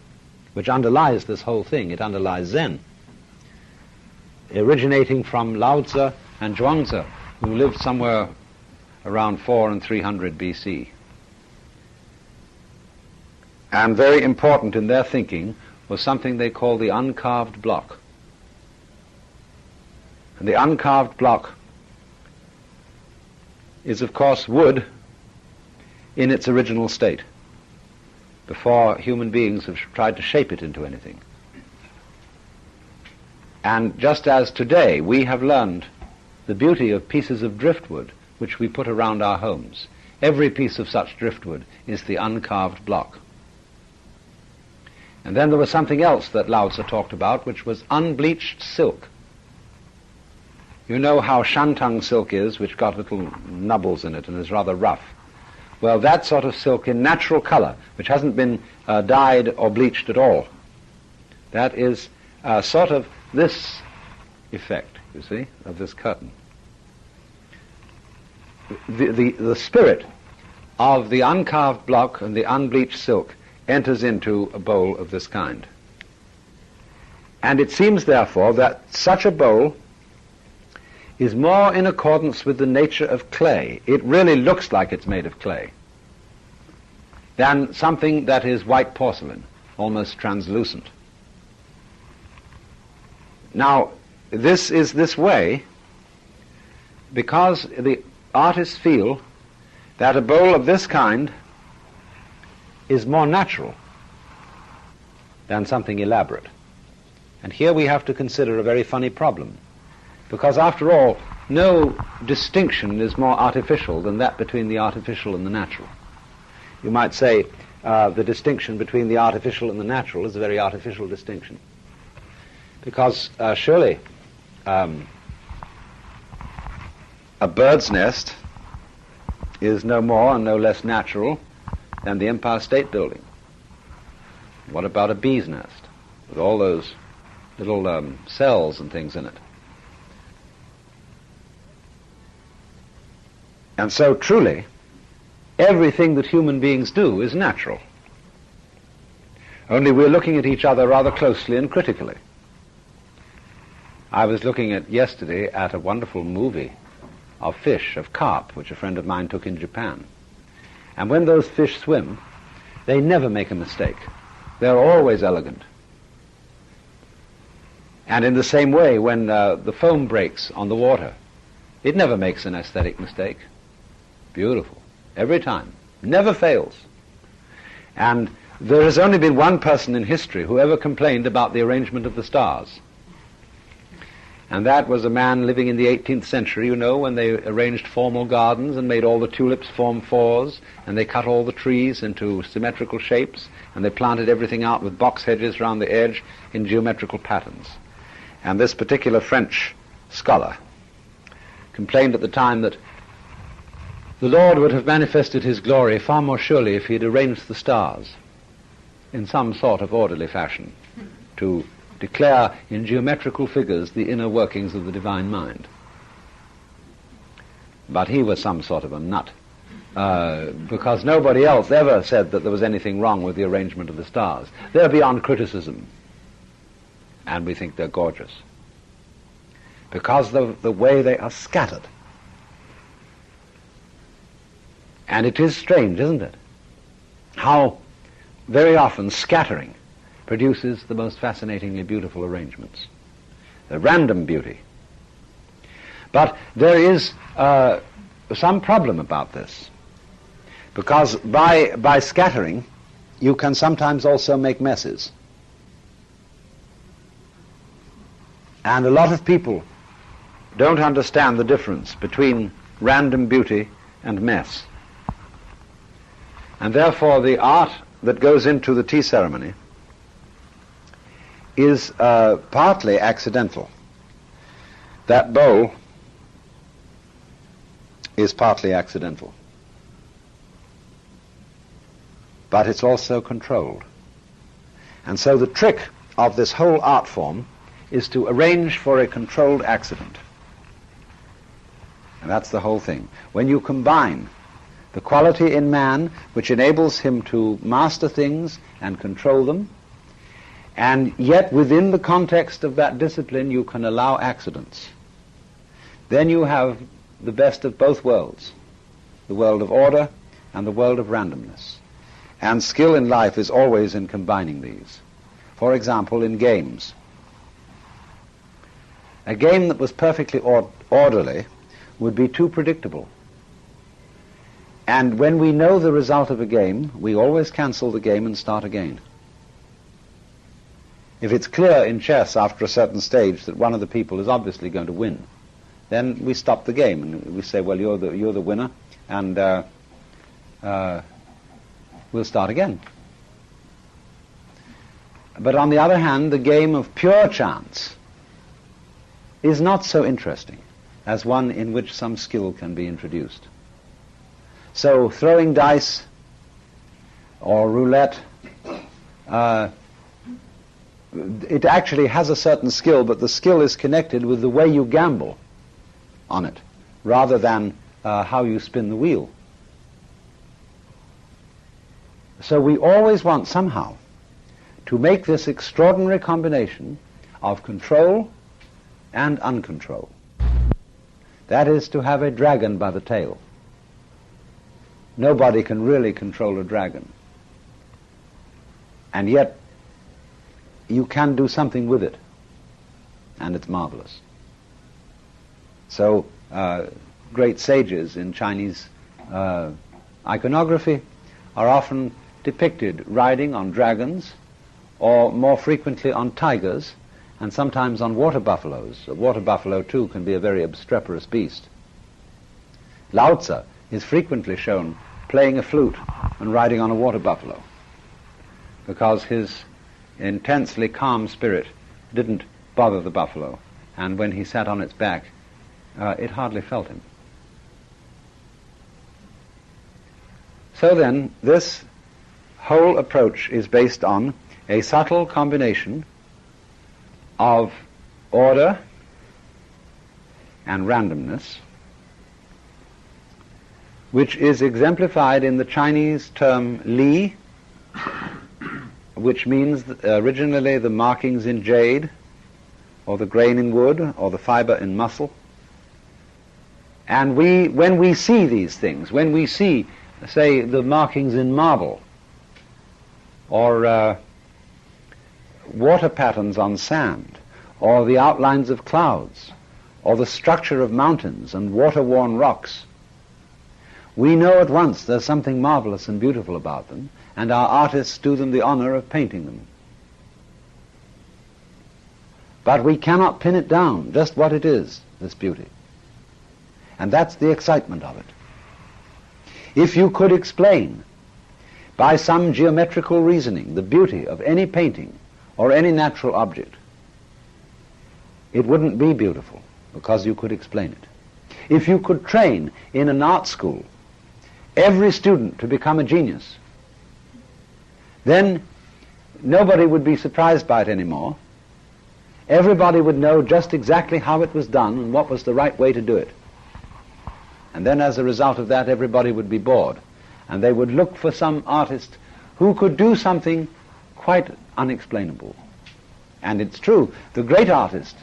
S1: which underlies this whole thing. It underlies Zen, originating from Lao Tzu and Zhuangzi, who lived somewhere around 400 and 300 BC. And very important in their thinking was something they call the uncarved block. And the uncarved block is, of course, wood in its original state, before human beings have tried to shape it into anything. And just as today we have learned the beauty of pieces of driftwood which we put around our homes, every piece of such driftwood is the uncarved block. And then there was something else that Lao Tzu talked about, which was unbleached silk. You know how shantung silk is, which got little nubbles in it and is rather rough. Well, that sort of silk in natural color, which hasn't been dyed or bleached at all, that is sort of this effect, you see, of this curtain. The spirit of the uncarved block and the unbleached silk enters into a bowl of this kind. And it seems, therefore, that such a bowl is more in accordance with the nature of clay. It really looks like it's made of clay, than something that is white porcelain, almost translucent. Now, this is this way because the artists feel that a bowl of this kind is more natural than something elaborate. And here we have to consider a very funny problem, because after all, no distinction is more artificial than that between the artificial and the natural. You might say the distinction between the artificial and the natural is a very artificial distinction, because surely a bird's nest is no more and no less natural than the Empire State Building. What about a bee's nest with all those little cells and things in it? And so truly, everything that human beings do is natural. Only we're looking at each other rather closely and critically. I was looking at yesterday at a wonderful movie of fish, of carp, which a friend of mine took in Japan. And when those fish swim, they never make a mistake. They're always elegant. And in the same way, when the foam breaks on the water, it never makes an aesthetic mistake. Beautiful. Every time. Never fails. And there has only been one person in history who ever complained about the arrangement of the stars. And that was a man living in the 18th century, you know, when they arranged formal gardens and made all the tulips form fours, and they cut all the trees into symmetrical shapes, and they planted everything out with box hedges round the edge in geometrical patterns. And this particular French scholar complained at the time that the Lord would have manifested his glory far more surely if he had arranged the stars in some sort of orderly fashion to declare in geometrical figures the inner workings of the divine mind. But he was some sort of a nut, because nobody else ever said that there was anything wrong with the arrangement of the stars. They're beyond criticism, and we think they're gorgeous, because of the way they are scattered. And it is strange, isn't it, how very often scattering produces the most fascinatingly beautiful arrangements. The random beauty. But there is some problem about this, because by scattering you can sometimes also make messes. And a lot of people don't understand the difference between random beauty and mess. And therefore the art that goes into the tea ceremony is partly accidental. That bowl is partly accidental. But it's also controlled. And so the trick of this whole art form is to arrange for a controlled accident. And that's the whole thing. When you combine the quality in man which enables him to master things and control them, and yet within the context of that discipline you can allow accidents, then you have the best of both worlds, the world of order and the world of randomness. And skill in life is always in combining these. For example, in games. A game that was perfectly orderly would be too predictable. And when we know the result of a game, we always cancel the game and start again. If it's clear in chess after a certain stage that one of the people is obviously going to win, then we stop the game and we say, well, you're the winner, and we'll start again. But on the other hand, the game of pure chance is not so interesting as one in which some skill can be introduced. So throwing dice or roulette, it actually has a certain skill, but the skill is connected with the way you gamble on it, rather than how you spin the wheel. So we always want somehow to make this extraordinary combination of control and uncontrol. That is, to have a dragon by the tail. Nobody can really control a dragon. And yet, you can do something with it. And it's marvelous. So, great sages in Chinese iconography are often depicted riding on dragons, or more frequently on tigers, and sometimes on water buffaloes. A water buffalo, too, can be a very obstreperous beast. Lao Tzu is frequently shown playing a flute and riding on a water buffalo, because his intensely calm spirit didn't bother the buffalo, and when he sat on its back, it hardly felt him. So then, this whole approach is based on a subtle combination of order and randomness, which is exemplified in the Chinese term li, which means originally the markings in jade, or the grain in wood, or the fiber in muscle. And when we see these things, when we see, say, the markings in marble, or water patterns on sand, or the outlines of clouds, or the structure of mountains and water-worn rocks, we know at once there's something marvelous and beautiful about them, and our artists do them the honor of painting them. But we cannot pin it down, just what it is, this beauty. And that's the excitement of it. If you could explain by some geometrical reasoning the beauty of any painting or any natural object, it wouldn't be beautiful, because you could explain it. If you could train in an art school every student to become a genius, then nobody would be surprised by it anymore. Everybody would know just exactly how it was done and what was the right way to do it. And then as a result of that, everybody would be bored, and they would look for some artist who could do something quite unexplainable. And it's true, the great artist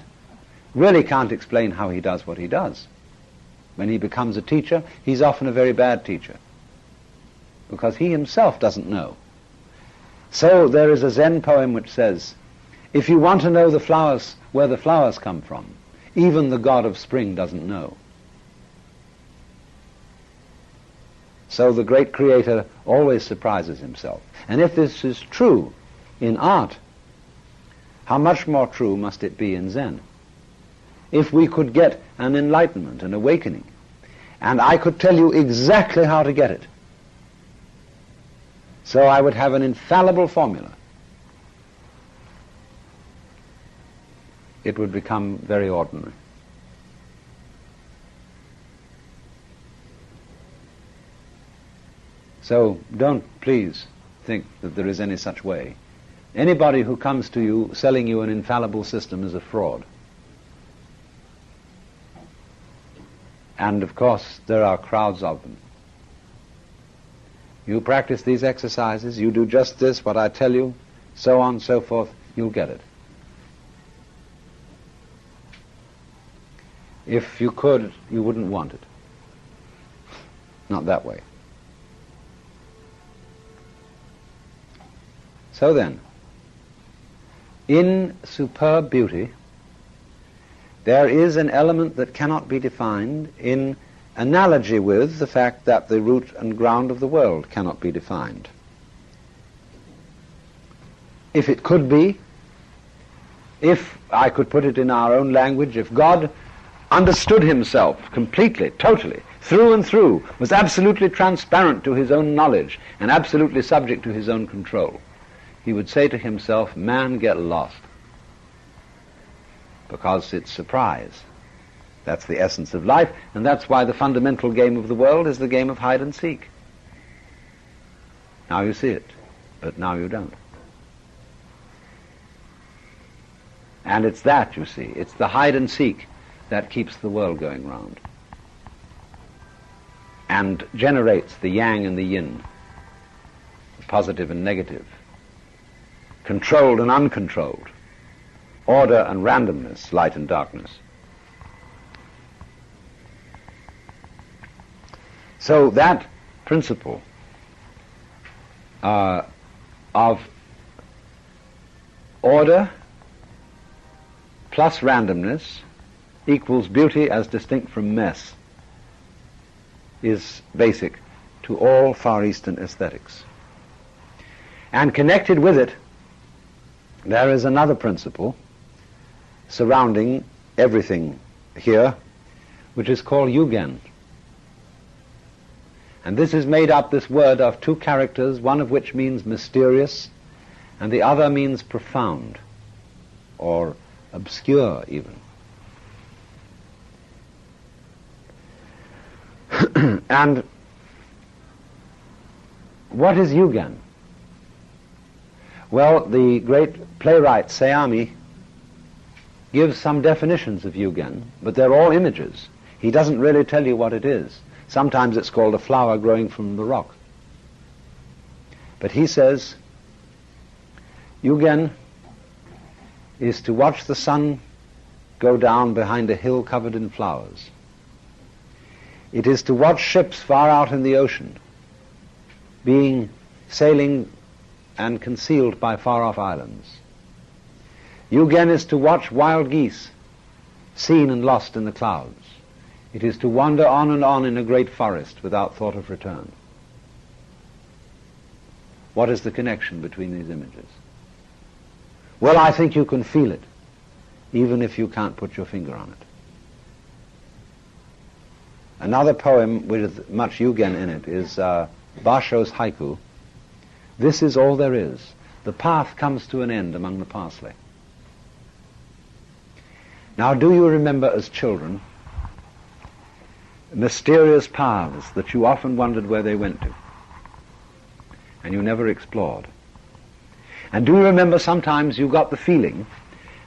S1: really can't explain how he does what he does. When he becomes a teacher, he's often a very bad teacher, because he himself doesn't know. So there is a Zen poem which says, if you want to know the flowers, where the flowers come from, even the god of spring doesn't know. So the great creator always surprises himself. And if this is true in art, how much more true must it be in Zen? If we could get an enlightenment, an awakening, and I could tell you exactly how to get it, so I would have an infallible formula, it would become very ordinary. So don't please think that there is any such way. Anybody who comes to you selling you an infallible system is a fraud. And of course there are crowds of them. You practice these exercises, you do just this, what I tell you, so on, so forth, you'll get it. If you could, you wouldn't want it. Not that way. So then, in superb beauty, there is an element that cannot be defined in analogy with the fact that the root and ground of the world cannot be defined. If it could be, if I could put it in our own language, if God understood himself completely, totally, through and through, was absolutely transparent to his own knowledge and absolutely subject to his own control, he would say to himself, man, get lost. Because it's surprise. That's the essence of life, and that's why the fundamental game of the world is the game of hide and seek. Now you see it, but now you don't. And it's that, you see, it's the hide and seek that keeps the world going round and generates the yang and the yin, the positive and negative, controlled and uncontrolled, order and randomness, light and darkness. So that principle of order plus randomness equals beauty as distinct from mess is basic to all Far Eastern aesthetics. And connected with it, there is another principle surrounding everything here, which is called Yugen. And this is made up, this word, of two characters, one of which means mysterious, and the other means profound, or obscure even. And what is Yugen? Well, the great playwright Sayami gives some definitions of Yugen, but they're all images. He doesn't really tell you what it is. Sometimes it's called a flower growing from the rock. But he says, Yugen is to watch the sun go down behind a hill covered in flowers. It is to watch ships far out in the ocean, sailing and concealed by far-off islands. Yugen is to watch wild geese, seen and lost in the clouds. It is to wander on and on in a great forest without thought of return. What is the connection between these images? Well, I think you can feel it, even if you can't put your finger on it. Another poem with much Yugen in it is Basho's haiku. This is all there is. The path comes to an end among the parsley. Now, do you remember as children mysterious paths that you often wondered where they went to and you never explored? And do you remember sometimes you got the feeling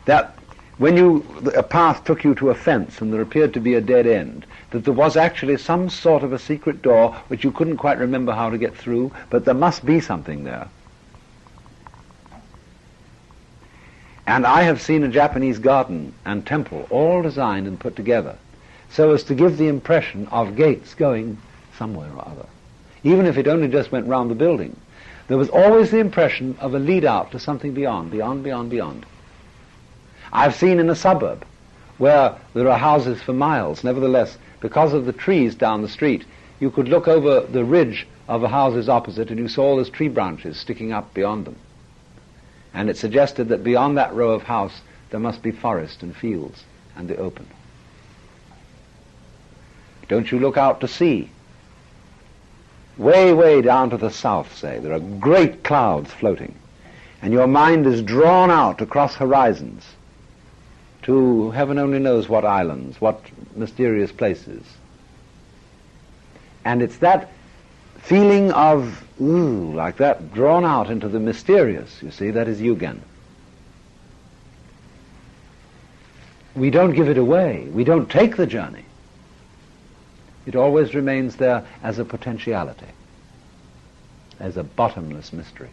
S1: that when a path took you to a fence and there appeared to be a dead end, that there was actually some sort of a secret door which you couldn't quite remember how to get through, but there must be something there? And I have seen a Japanese garden and temple all designed and put together so as to give the impression of gates going somewhere or other. Even if it only just went round the building, there was always the impression of a lead out to something beyond, beyond, beyond, beyond. I've seen in a suburb where there are houses for miles, nevertheless, because of the trees down the street, you could look over the ridge of the houses opposite and you saw all those tree branches sticking up beyond them. And it suggested that beyond that row of house there must be forest and fields and the open. Don't you look out to sea? Way, way down to the south, say, there are great clouds floating, and your mind is drawn out across horizons to heaven only knows what islands, what mysterious places. And it's that feeling of, ooh, like that, drawn out into the mysterious, you see, that is yugen. We don't give it away. We don't take the journey. It always remains there as a potentiality, as a bottomless mystery.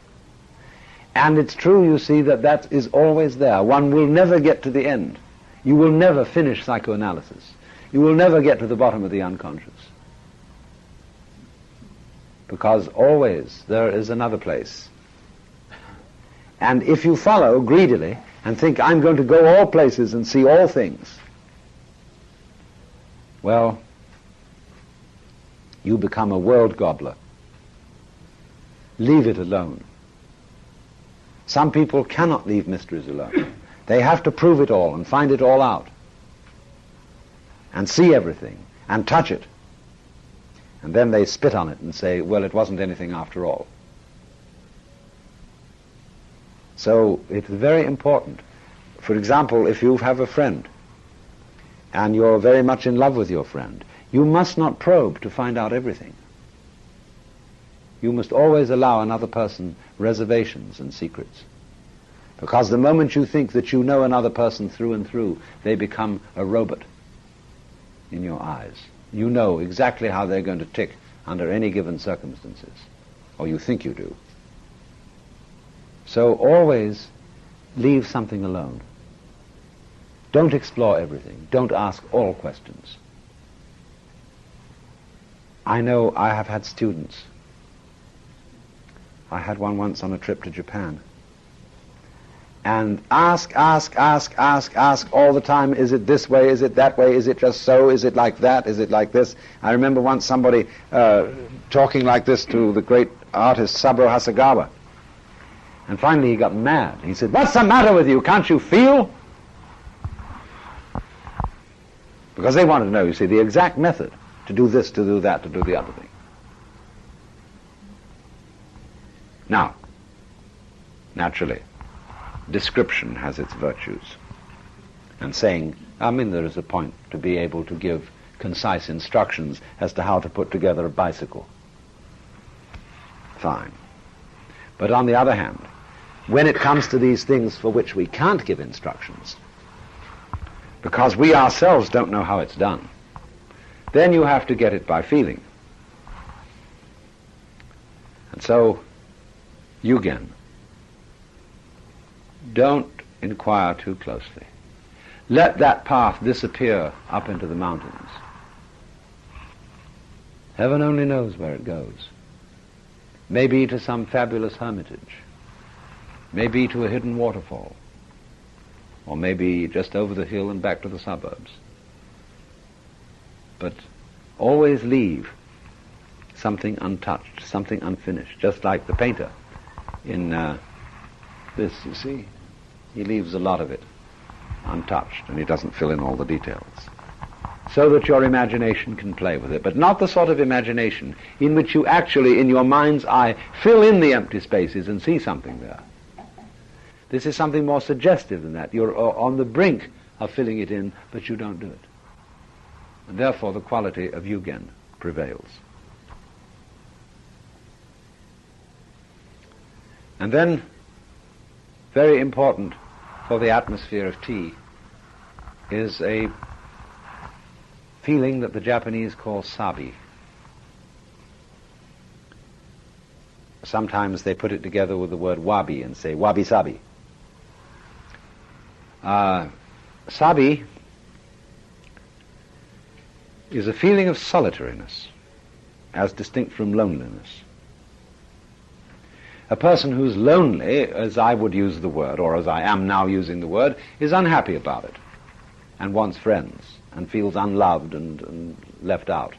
S1: And it's true, you see, that that is always there. One will never get to the end. You will never finish psychoanalysis. You will never get to the bottom of the unconscious. Because always there is another place. And if you follow greedily and think, I'm going to go all places and see all things, well, you become a world gobbler. Leave it alone. Some people cannot leave mysteries alone. They have to prove it all and find it all out and see everything and touch it. And then they spit on it and say, well, it wasn't anything after all. So it's very important. For example, if you have a friend and you're very much in love with your friend, you must not probe to find out everything. You must always allow another person reservations and secrets. Because the moment you think that you know another person through and through, they become a robot in your eyes. You know exactly how they're going to tick under any given circumstances, or you think you do. So always leave something alone. Don't explore everything. Don't ask all questions. I know I have had students. I had one once on a trip to Japan. And ask all the time, is it this way, is it that way, is it just so, is it like that, is it like this? I remember once somebody talking like this to the great artist Saburo Hasegawa. And finally he got mad. He said, what's the matter with you, can't you feel? Because they wanted to know, you see, the exact method to do this, to do that, to do the other thing. Now, naturally, description has its virtues. And saying, there is a point to be able to give concise instructions as to how to put together a bicycle. Fine. But on the other hand, when it comes to these things for which we can't give instructions, because we ourselves don't know how it's done, then you have to get it by feeling. And so, yugen. Don't inquire too closely. Let that path disappear up into the mountains. Heaven only knows where it goes. Maybe to some fabulous hermitage. Maybe to a hidden waterfall. Or maybe just over the hill and back to the suburbs. But always leave something untouched, something unfinished, just like the painter in this, you see. He leaves a lot of it untouched, and he doesn't fill in all the details, so that your imagination can play with it, but not the sort of imagination in which you actually, in your mind's eye, fill in the empty spaces and see something there. This is something more suggestive than that. You're on the brink of filling it in, but you don't do it. And therefore the quality of yugen prevails. And then, very important for the atmosphere of tea is a feeling that the Japanese call sabi. Sometimes they put it together with the word wabi and say wabi-sabi. Sabi is a feeling of solitariness as distinct from loneliness. A person who's lonely, as I would use the word, or as I am now using the word, is unhappy about it and wants friends and feels unloved and left out.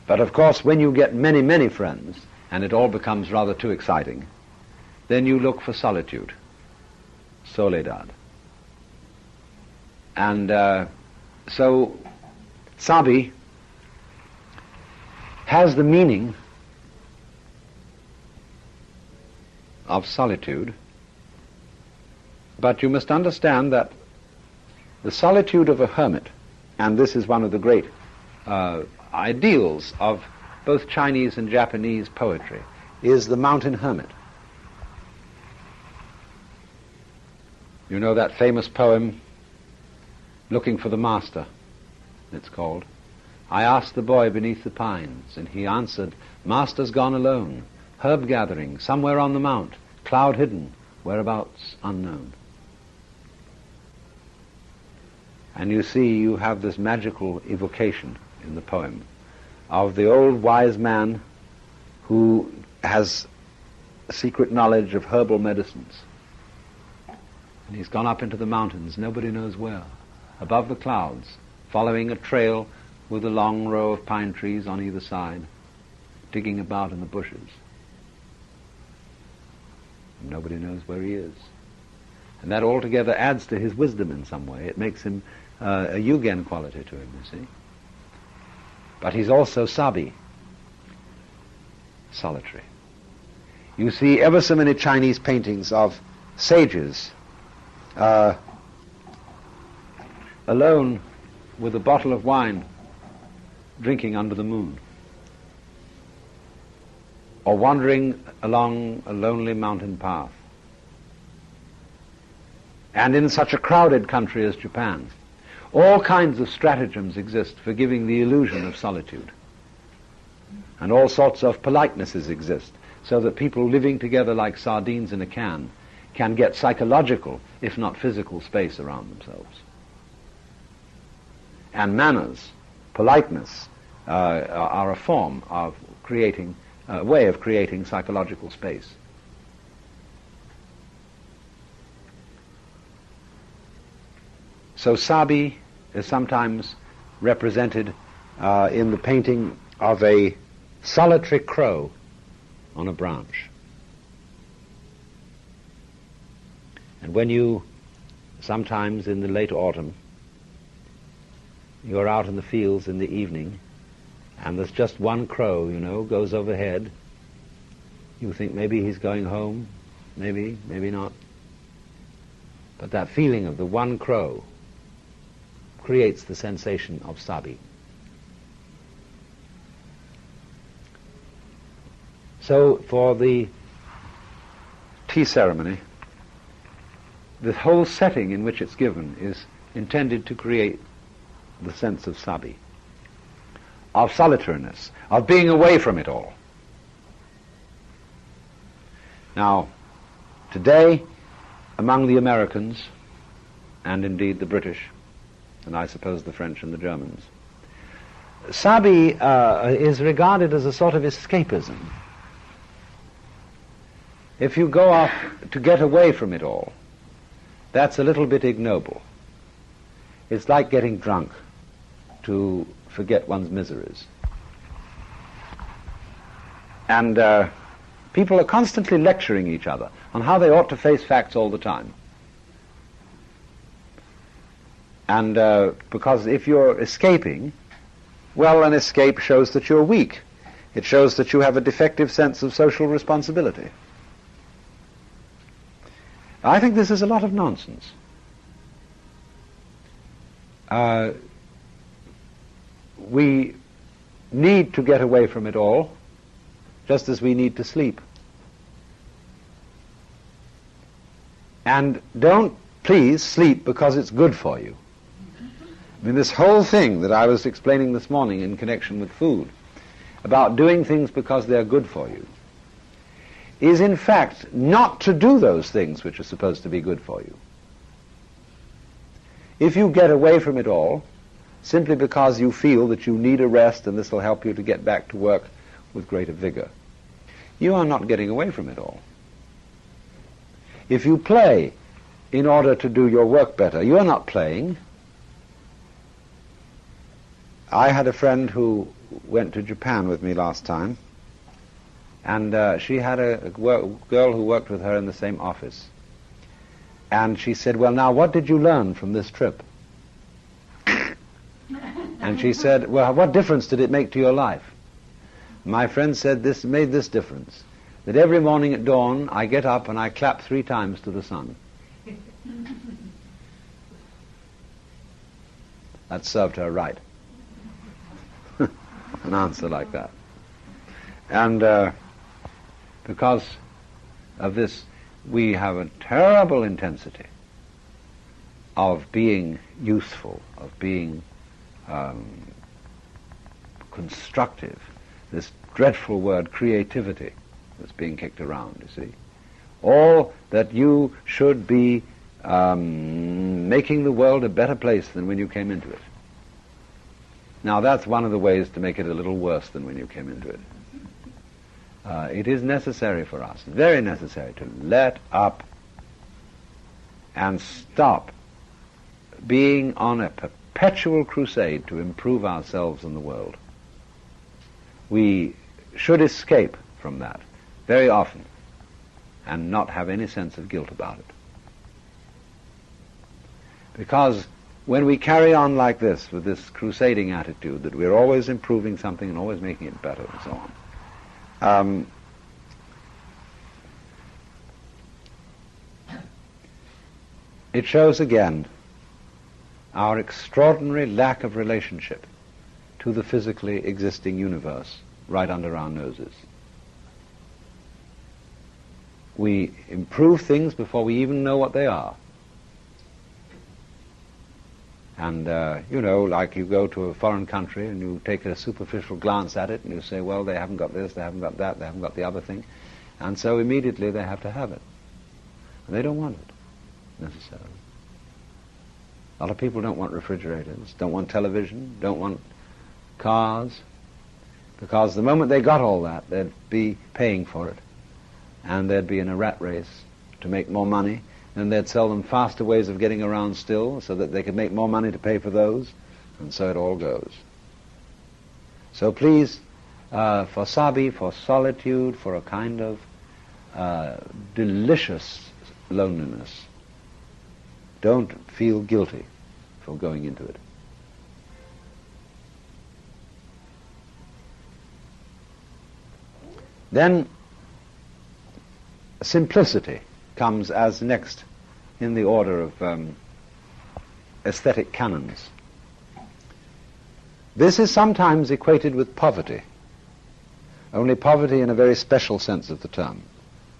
S1: But of course, when you get many, many friends and it all becomes rather too exciting, then you look for solitude, soledad. And so sabi has the meaning of solitude, but you must understand that the solitude of a hermit, and this is one of the great ideals of both Chinese and Japanese poetry is the mountain hermit. You know that famous poem, Looking for the Master, it's called. I asked the boy beneath the pines, and he answered, Master's gone alone, herb gathering, somewhere on the mount, cloud hidden, whereabouts unknown. And you see, you have this magical evocation in the poem of the old wise man who has a secret knowledge of herbal medicines. And he's gone up into the mountains, nobody knows where, above the clouds, following a trail with a long row of pine trees on either side, digging about in the bushes. And nobody knows where he is. And that altogether adds to his wisdom in some way. It makes him a Yugen quality to him, you see. But he's also sabi, solitary. You see ever so many Chinese paintings of sages alone with a bottle of wine, drinking under the moon, or wandering along a lonely mountain path. And in such a crowded country as Japan, all kinds of stratagems exist for giving the illusion of solitude. And all sorts of politenesses exist, so that people living together like sardines in a can get psychological, if not physical, space around themselves. And manners, politeness, are a form of creating, a way of creating psychological space. So sabi is sometimes represented in the painting of a solitary crow on a branch. And when you, sometimes in the late autumn, you're out in the fields in the evening, and there's just one crow, you know, goes overhead, you think maybe he's going home, maybe not. But that feeling of the one crow creates the sensation of sabi. So for the tea ceremony, the whole setting in which it's given is intended to create the sense of sabi, of solitariness, of being away from it all. Now, today, among the Americans, and indeed the British, and I suppose the French and the Germans, sabi is regarded as a sort of escapism. If you go off to get away from it all, that's a little bit ignoble. It's like getting drunk to forget one's miseries. And people are constantly lecturing each other on how they ought to face facts all the time. And because if you're escaping, well, an escape shows that you're weak. It shows that you have a defective sense of social responsibility. I think this is a lot of nonsense. We need to get away from it all, just as we need to sleep. And don't please sleep because it's good for you. I mean, this whole thing that I was explaining this morning in connection with food, about doing things because they're good for you, is in fact not to do those things which are supposed to be good for you. If you get away from it all, simply because you feel that you need a rest and this will help you to get back to work with greater vigor, you are not getting away from it all. If you play in order to do your work better, you are not playing. I had a friend who went to Japan with me last time, and she had a girl who worked with her in the same office. And she said, well, now, what did you learn from this trip? And she said, well, what difference did it make to your life? My friend said, this made this difference, that every morning at dawn, I get up and I clap 3 times to the sun. That served her right. An answer like that. And because of this, we have a terrible intensity of being useful, of being constructive. This dreadful word, creativity, that's being kicked around, you see. All that you should be making the world a better place than when you came into it. Now, that's one of the ways to make it a little worse than when you came into it. It is necessary for us, very necessary, to let up and stop being on a perpetual crusade to improve ourselves and the world. We should escape from that very often and not have any sense of guilt about it. Because when we carry on like this, with this crusading attitude, that we're always improving something and always making it better and so on, it shows again our extraordinary lack of relationship to the physically existing universe right under our noses. We improve things before we even know what they are. And, like you go to a foreign country and you take a superficial glance at it and you say, well, they haven't got this, they haven't got that, they haven't got the other thing. And so immediately they have to have it. And they don't want it, necessarily. A lot of people don't want refrigerators, don't want television, don't want cars, because the moment they got all that, they'd be paying for it. And they'd be in a rat race to make more money, and they'd sell them faster ways of getting around still so that they could make more money to pay for those, and so it all goes. So please, for Sabi, for solitude, for a kind of delicious loneliness, don't feel guilty for going into it. Then simplicity comes as next in the order of aesthetic canons. This is sometimes equated with poverty, only poverty in a very special sense of the term,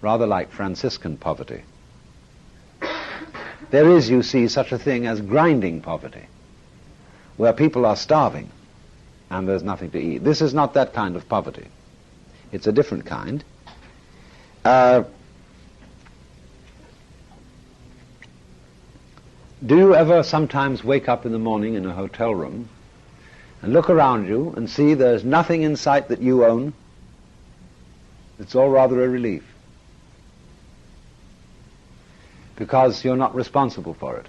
S1: rather like Franciscan poverty. There is, you see, such a thing as grinding poverty, where people are starving and there's nothing to eat. This is not that kind of poverty. It's a different kind. Do you ever sometimes wake up in the morning in a hotel room and look around you and see there's nothing in sight that you own? It's all rather a relief, because you're not responsible for it.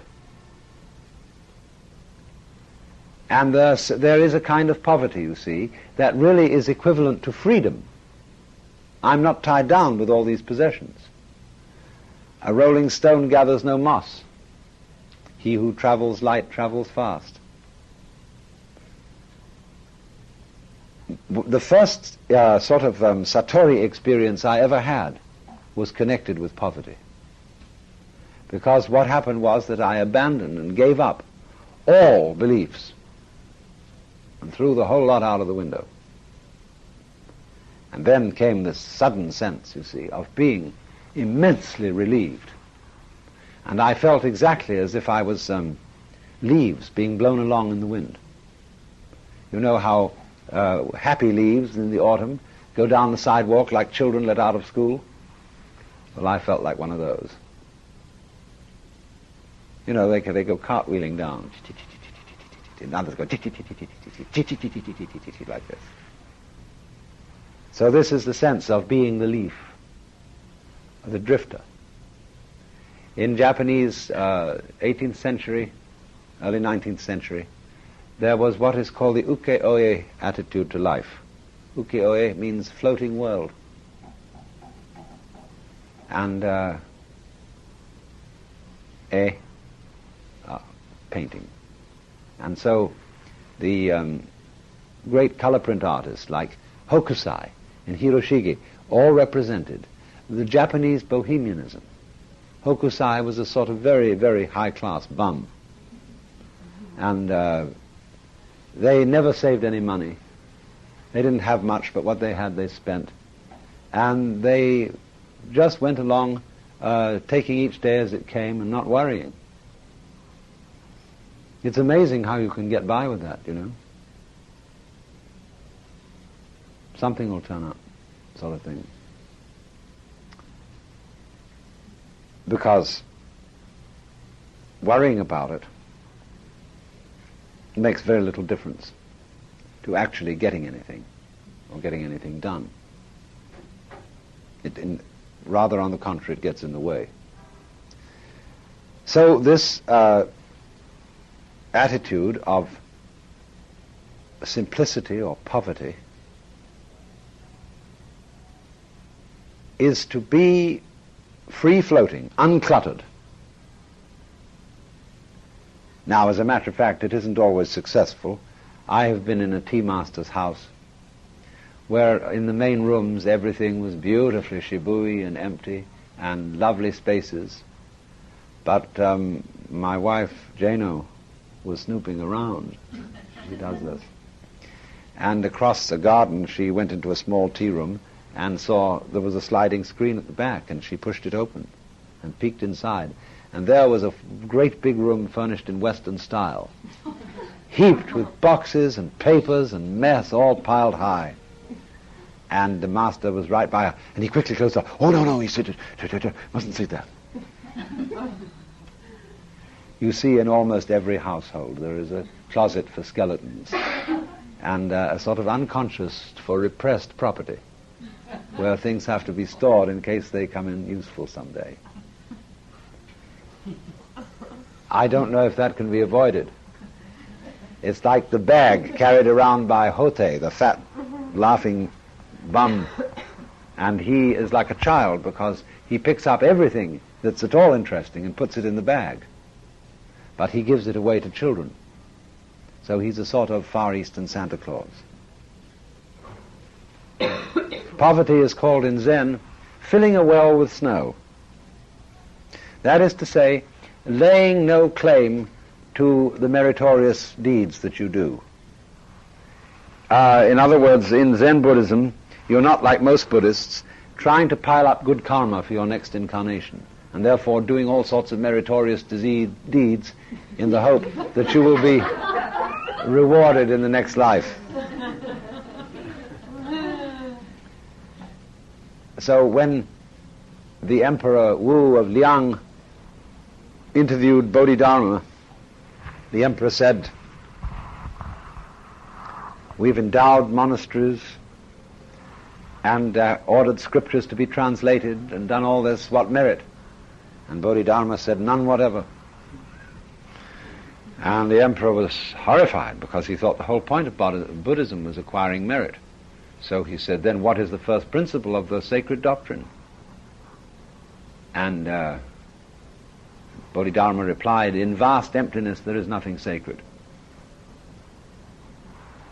S1: And there is a kind of poverty, you see, that really is equivalent to freedom. I'm not tied down with all these possessions. A rolling stone gathers no moss. He who travels light travels fast. The first sort of Satori experience I ever had was connected with poverty. Because what happened was that I abandoned and gave up all beliefs and threw the whole lot out of the window. And then came this sudden sense, you see, of being immensely relieved. And I felt exactly as if I was leaves being blown along in the wind. You know how happy leaves in the autumn go down the sidewalk like children let out of school? Well, I felt like one of those. You know, they go cartwheeling down. And others go like this. So this is the sense of being the leaf, the drifter. In Japanese 18th century, early 19th century, there was what is called the uke-oe attitude to life. Uke-oe means floating world. And painting. And so the great color print artists like Hokusai and Hiroshige all represented the Japanese bohemianism. Hokusai was a sort of very, very high-class bum. And they never saved any money. They didn't have much, but what they had they spent. And they just went along taking each day as it came and not worrying. It's amazing how you can get by with that, you know. Something will turn up, sort of thing. Because worrying about it makes very little difference to actually getting anything or getting anything done. Rather, on the contrary, it gets in the way. So this attitude of simplicity or poverty is to be free-floating, uncluttered. Now, as a matter of fact, it isn't always successful. I have been in a tea master's house where in the main rooms everything was beautifully shibui and empty and lovely spaces. But my wife, Jano, was snooping around. She does this. And across the garden she went into a small tea room and saw there was a sliding screen at the back, and she pushed it open and peeked inside. And there was a great big room furnished in Western style, heaped with boxes and papers and mess all piled high. And the master was right by her, and he quickly closed her. Oh, no, he said, mustn't sit there. You see, in almost every household there is a closet for skeletons and a sort of unconscious for repressed property where things have to be stored in case they come in useful someday. I don't know if that can be avoided. It's like the bag carried around by Hote, the fat, laughing bum, and he is like a child because he picks up everything that's at all interesting and puts it in the bag, but he gives it away to children. So he's a sort of Far Eastern Santa Claus. Poverty is called in Zen filling a well with snow. That is to say, laying no claim to the meritorious deeds that you do. In other words, in Zen Buddhism, you're not like most Buddhists trying to pile up good karma for your next incarnation, and therefore doing all sorts of meritorious deeds in the hope that you will be rewarded in the next life. So when the Emperor Wu of Liang interviewed Bodhidharma, the emperor said, "We've endowed monasteries and ordered scriptures to be translated and done all this. What merit?" And Bodhidharma said, "None whatever." And the emperor was horrified because he thought the whole point of Buddhism was acquiring merit. So he said, "Then what is the first principle of the sacred doctrine?" And Bodhidharma replied, "In vast emptiness there is nothing sacred."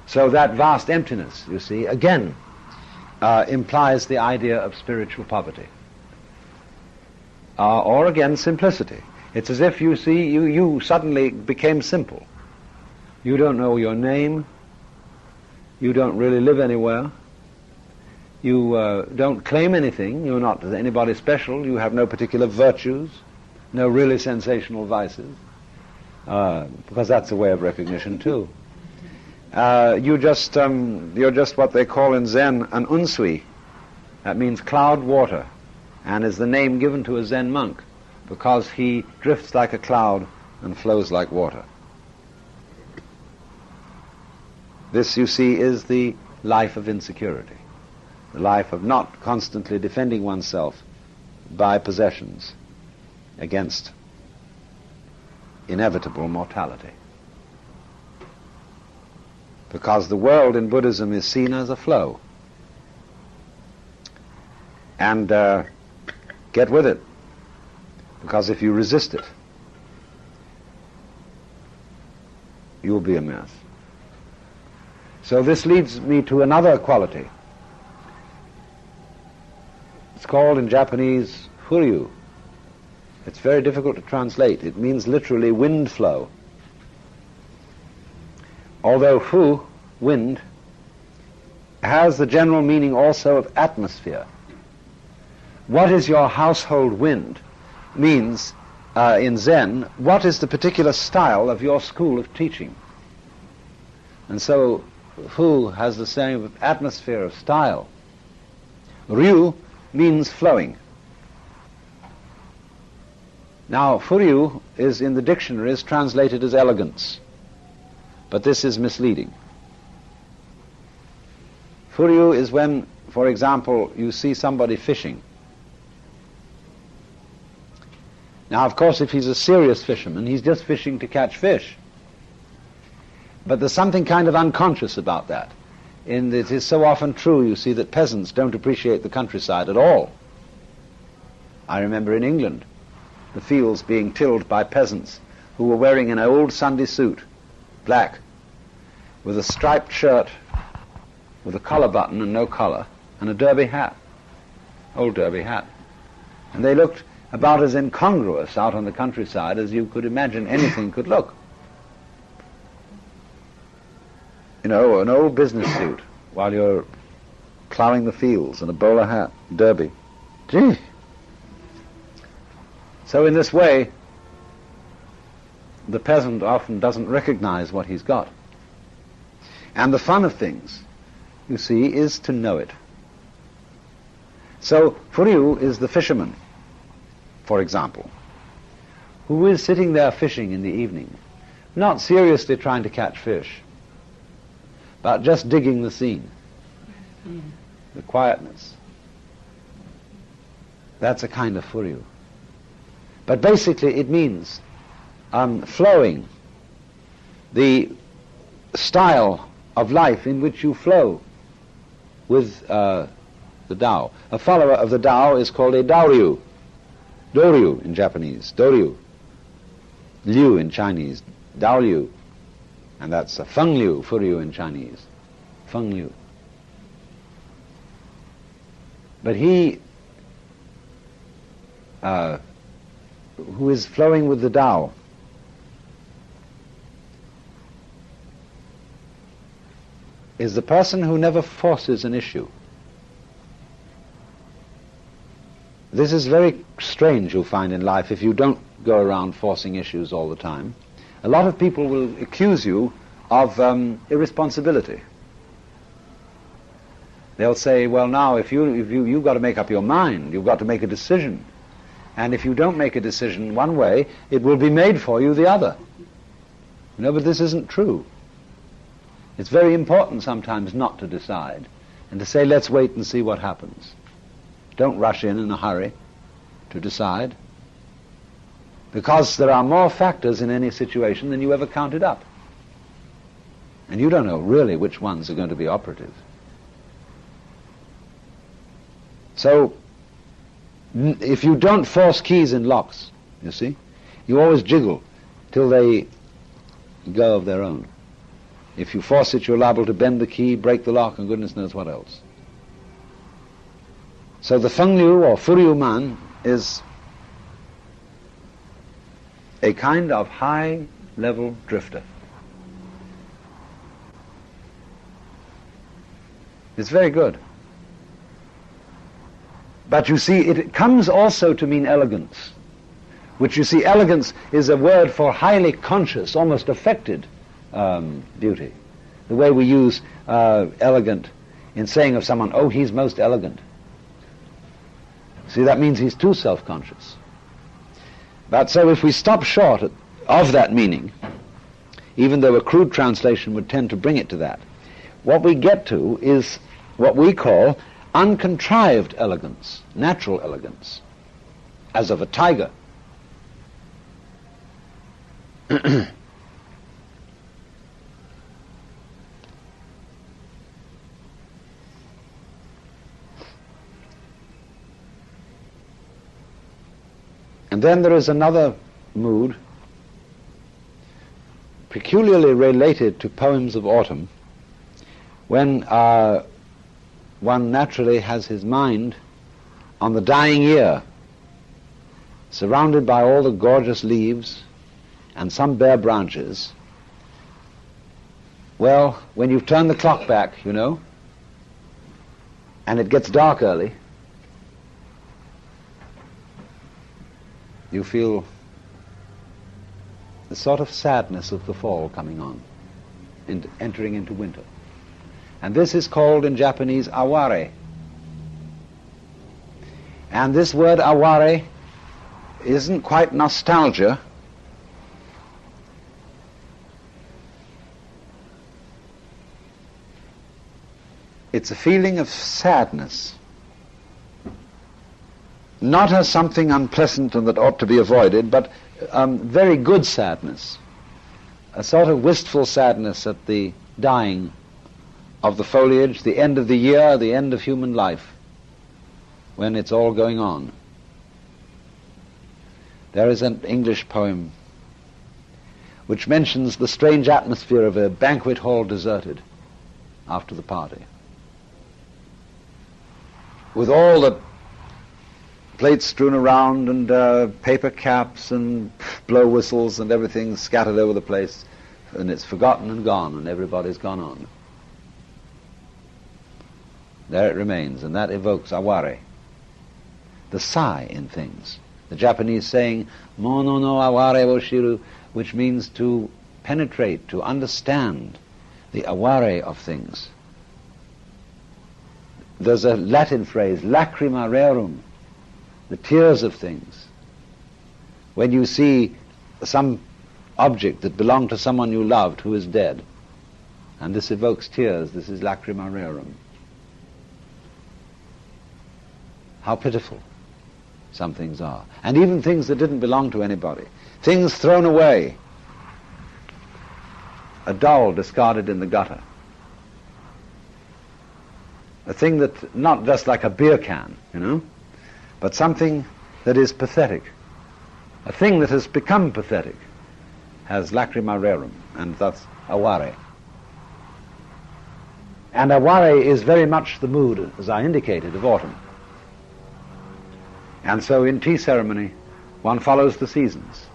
S1: So that vast emptiness, you see, again implies the idea of spiritual poverty. Or again, simplicity. It's as if you see, you suddenly became simple. You don't know your name. You don't really live anywhere. You don't claim anything. You're not anybody special. You have no particular virtues, no really sensational vices, because that's a way of recognition too. You're just what they call in Zen an unsui. That means cloud water, and is the name given to a Zen monk because he drifts like a cloud and flows like water. This, you see, is the life of insecurity, the life of not constantly defending oneself by possessions against inevitable mortality. Because the world in Buddhism is seen as a flow. And get with it. Because if you resist it, you'll be a mess. So this leads me to another quality. It's called in Japanese furyu. It's very difficult to translate. It means literally wind flow. Although fu, wind, has the general meaning also of atmosphere. What is your household wind means, in Zen, what is the particular style of your school of teaching? And so Fu has the same atmosphere of style. Ryu means flowing. Now, Furyu is in the dictionaries translated as elegance, but this is misleading. Furyu is when, for example, you see somebody fishing. Now, of course, if he's a serious fisherman, he's just fishing to catch fish. But there's something kind of unconscious about that. And it is so often true, you see, that peasants don't appreciate the countryside at all. I remember in England, the fields being tilled by peasants who were wearing an old Sunday suit, black, with a striped shirt, with a collar button and no collar, and a derby hat, old derby hat. And they looked about as incongruous out on the countryside as you could imagine anything could look. You know, an old business suit while you're ploughing the fields, and a bowler hat, derby. Gee! So in this way, the peasant often doesn't recognize what he's got. And the fun of things, you see, is to know it. So Furyu is the fisherman, for example, who is sitting there fishing in the evening, not seriously trying to catch fish, but just digging the scene, the quietness. That's a kind of Furyu. But basically it means flowing, the style of life in which you flow with the Tao. A follower of the Tao is called a Daoryu. Doryu in Japanese, Doryu. Liu in Chinese, Daoryu. And that's a Feng Liu, Furyu in Chinese. Feng Liu. But he who is flowing with the Tao is the person who never forces an issue. This is very strange, you'll find, in life, if you don't go around forcing issues all the time. A lot of people will accuse you of irresponsibility. They'll say, well, now, if you've got to make up your mind, you've got to make a decision. And if you don't make a decision one way, it will be made for you the other. You know, but this isn't true. It's very important sometimes not to decide and to say, let's wait and see what happens. Don't rush in a hurry to decide, because there are more factors in any situation than you ever counted up. And you don't know really which ones are going to be operative. So, if you don't force keys in locks, you see, you always jiggle till they go of their own. If you force it, you're liable to bend the key, break the lock, and goodness knows what else. So the Feng Liu or Furyu man is a kind of high-level drifter. It's very good. But you see, it comes also to mean elegance, which, you see, elegance is a word for highly conscious, almost affected beauty. The way we use elegant in saying of someone, oh, he's most elegant. See, that means he's too self-conscious. But so if we stop short of that meaning, even though a crude translation would tend to bring it to that, what we get to is what we call uncontrived elegance, natural elegance, as of a tiger. And then there is another mood, peculiarly related to poems of autumn, when one naturally has his mind on the dying year, surrounded by all the gorgeous leaves and some bare branches. Well, when you've turned the clock back, you know, and it gets dark early, you feel the sort of sadness of the fall coming on, entering into winter. And this is called in Japanese aware. And this word aware isn't quite nostalgia. It's a feeling of sadness, not as something unpleasant and that ought to be avoided, but very good sadness, a sort of wistful sadness at the dying of the foliage, the end of the year, the end of human life, when it's all going on. There is an English poem which mentions the strange atmosphere of a banquet hall deserted after the party, with all the plates strewn around and paper caps and blow whistles and everything scattered over the place, and it's forgotten and gone and everybody's gone on. There it remains, and that evokes aware, the sigh in things. The Japanese saying, mono no aware wo shiru, which means to penetrate, to understand the aware of things. There's a Latin phrase, lacrima rerum, the tears of things. When you see some object that belonged to someone you loved who is dead, and this evokes tears, this is lacrima rerum. How pitiful some things are. And even things that didn't belong to anybody. Things thrown away. A doll discarded in the gutter. A thing that, not just like a beer can, but something that is pathetic. A thing that has become pathetic has lacrima rerum, and that's aware. And aware is very much the mood, as I indicated, of autumn. And so in tea ceremony, one follows the seasons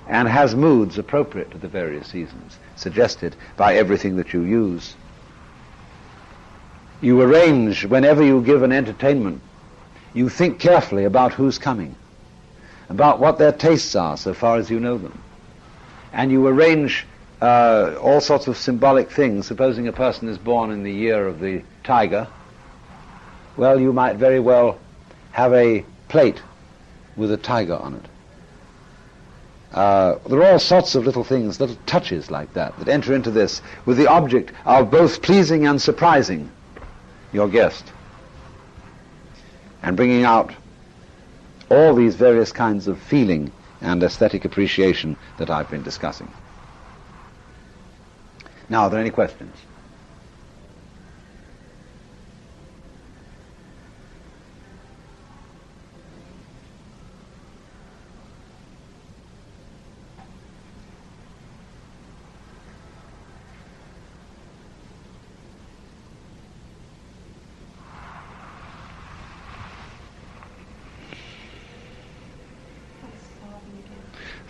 S1: and has moods appropriate to the various seasons, suggested by everything that you use. You arrange, whenever you give an entertainment, you think carefully about who's coming, about what their tastes are so far as you know them. And you arrange all sorts of symbolic things. Supposing a person is born in the year of the tiger, well, you might very well have a plate with a tiger on it. There are all sorts of little things, little touches like that enter into this with the object of both pleasing and surprising your guest, and bringing out all these various kinds of feeling and aesthetic appreciation that I've been discussing. Now, are there any questions?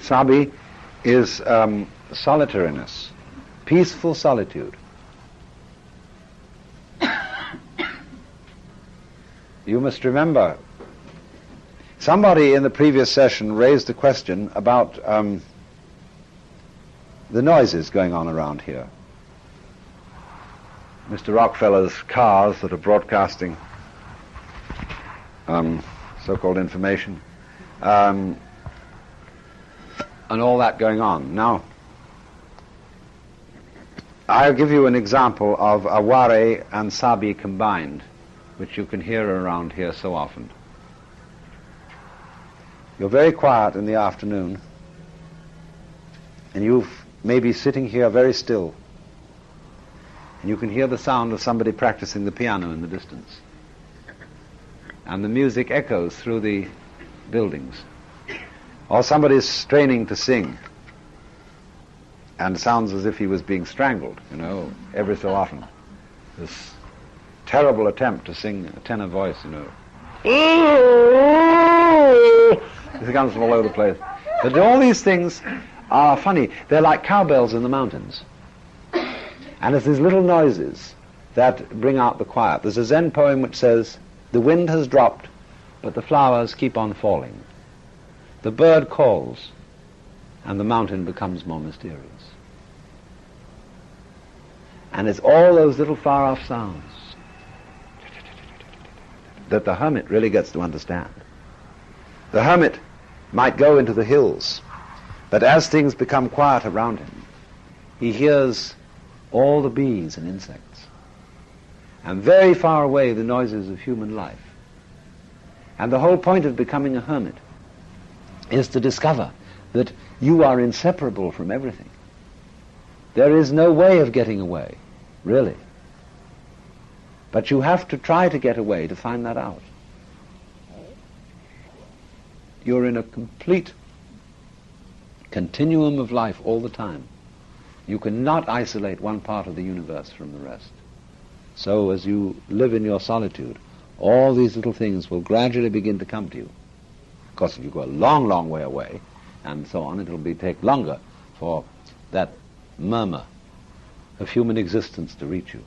S1: Sabi is solitariness, peaceful solitude. You must remember, somebody in the previous session raised a question about the noises going on around here. Mr. Rockefeller's cars that are broadcasting so-called information. And all that going on. Now, I'll give you an example of aware and sabi combined, which you can hear around here so often. You're very quiet in the afternoon, and you may be sitting here very still, and you can hear the sound of somebody practicing the piano in the distance, and the music echoes through the buildings. Or somebody's straining to sing, and sounds as if he was being strangled, every so often. This terrible attempt to sing a tenor voice, It comes from all over the place. But all these things are funny. They're like cowbells in the mountains. And it's these little noises that bring out the quiet. There's a Zen poem which says, "The wind has dropped, but the flowers keep on falling. The bird calls, and the mountain becomes more mysterious." And it's all those little far-off sounds that the hermit really gets to understand. The hermit might go into the hills, but as things become quiet around him, he hears all the bees and insects, and very far away the noises of human life. And the whole point of becoming a hermit is to discover that you are inseparable from everything. There is no way of getting away, really. But you have to try to get away to find that out. You're in a complete continuum of life all the time. You cannot isolate one part of the universe from the rest. So as you live in your solitude, all these little things will gradually begin to come to you. Of course, if you go a long, long way away, and so on, it'll take longer for that murmur of human existence to reach you.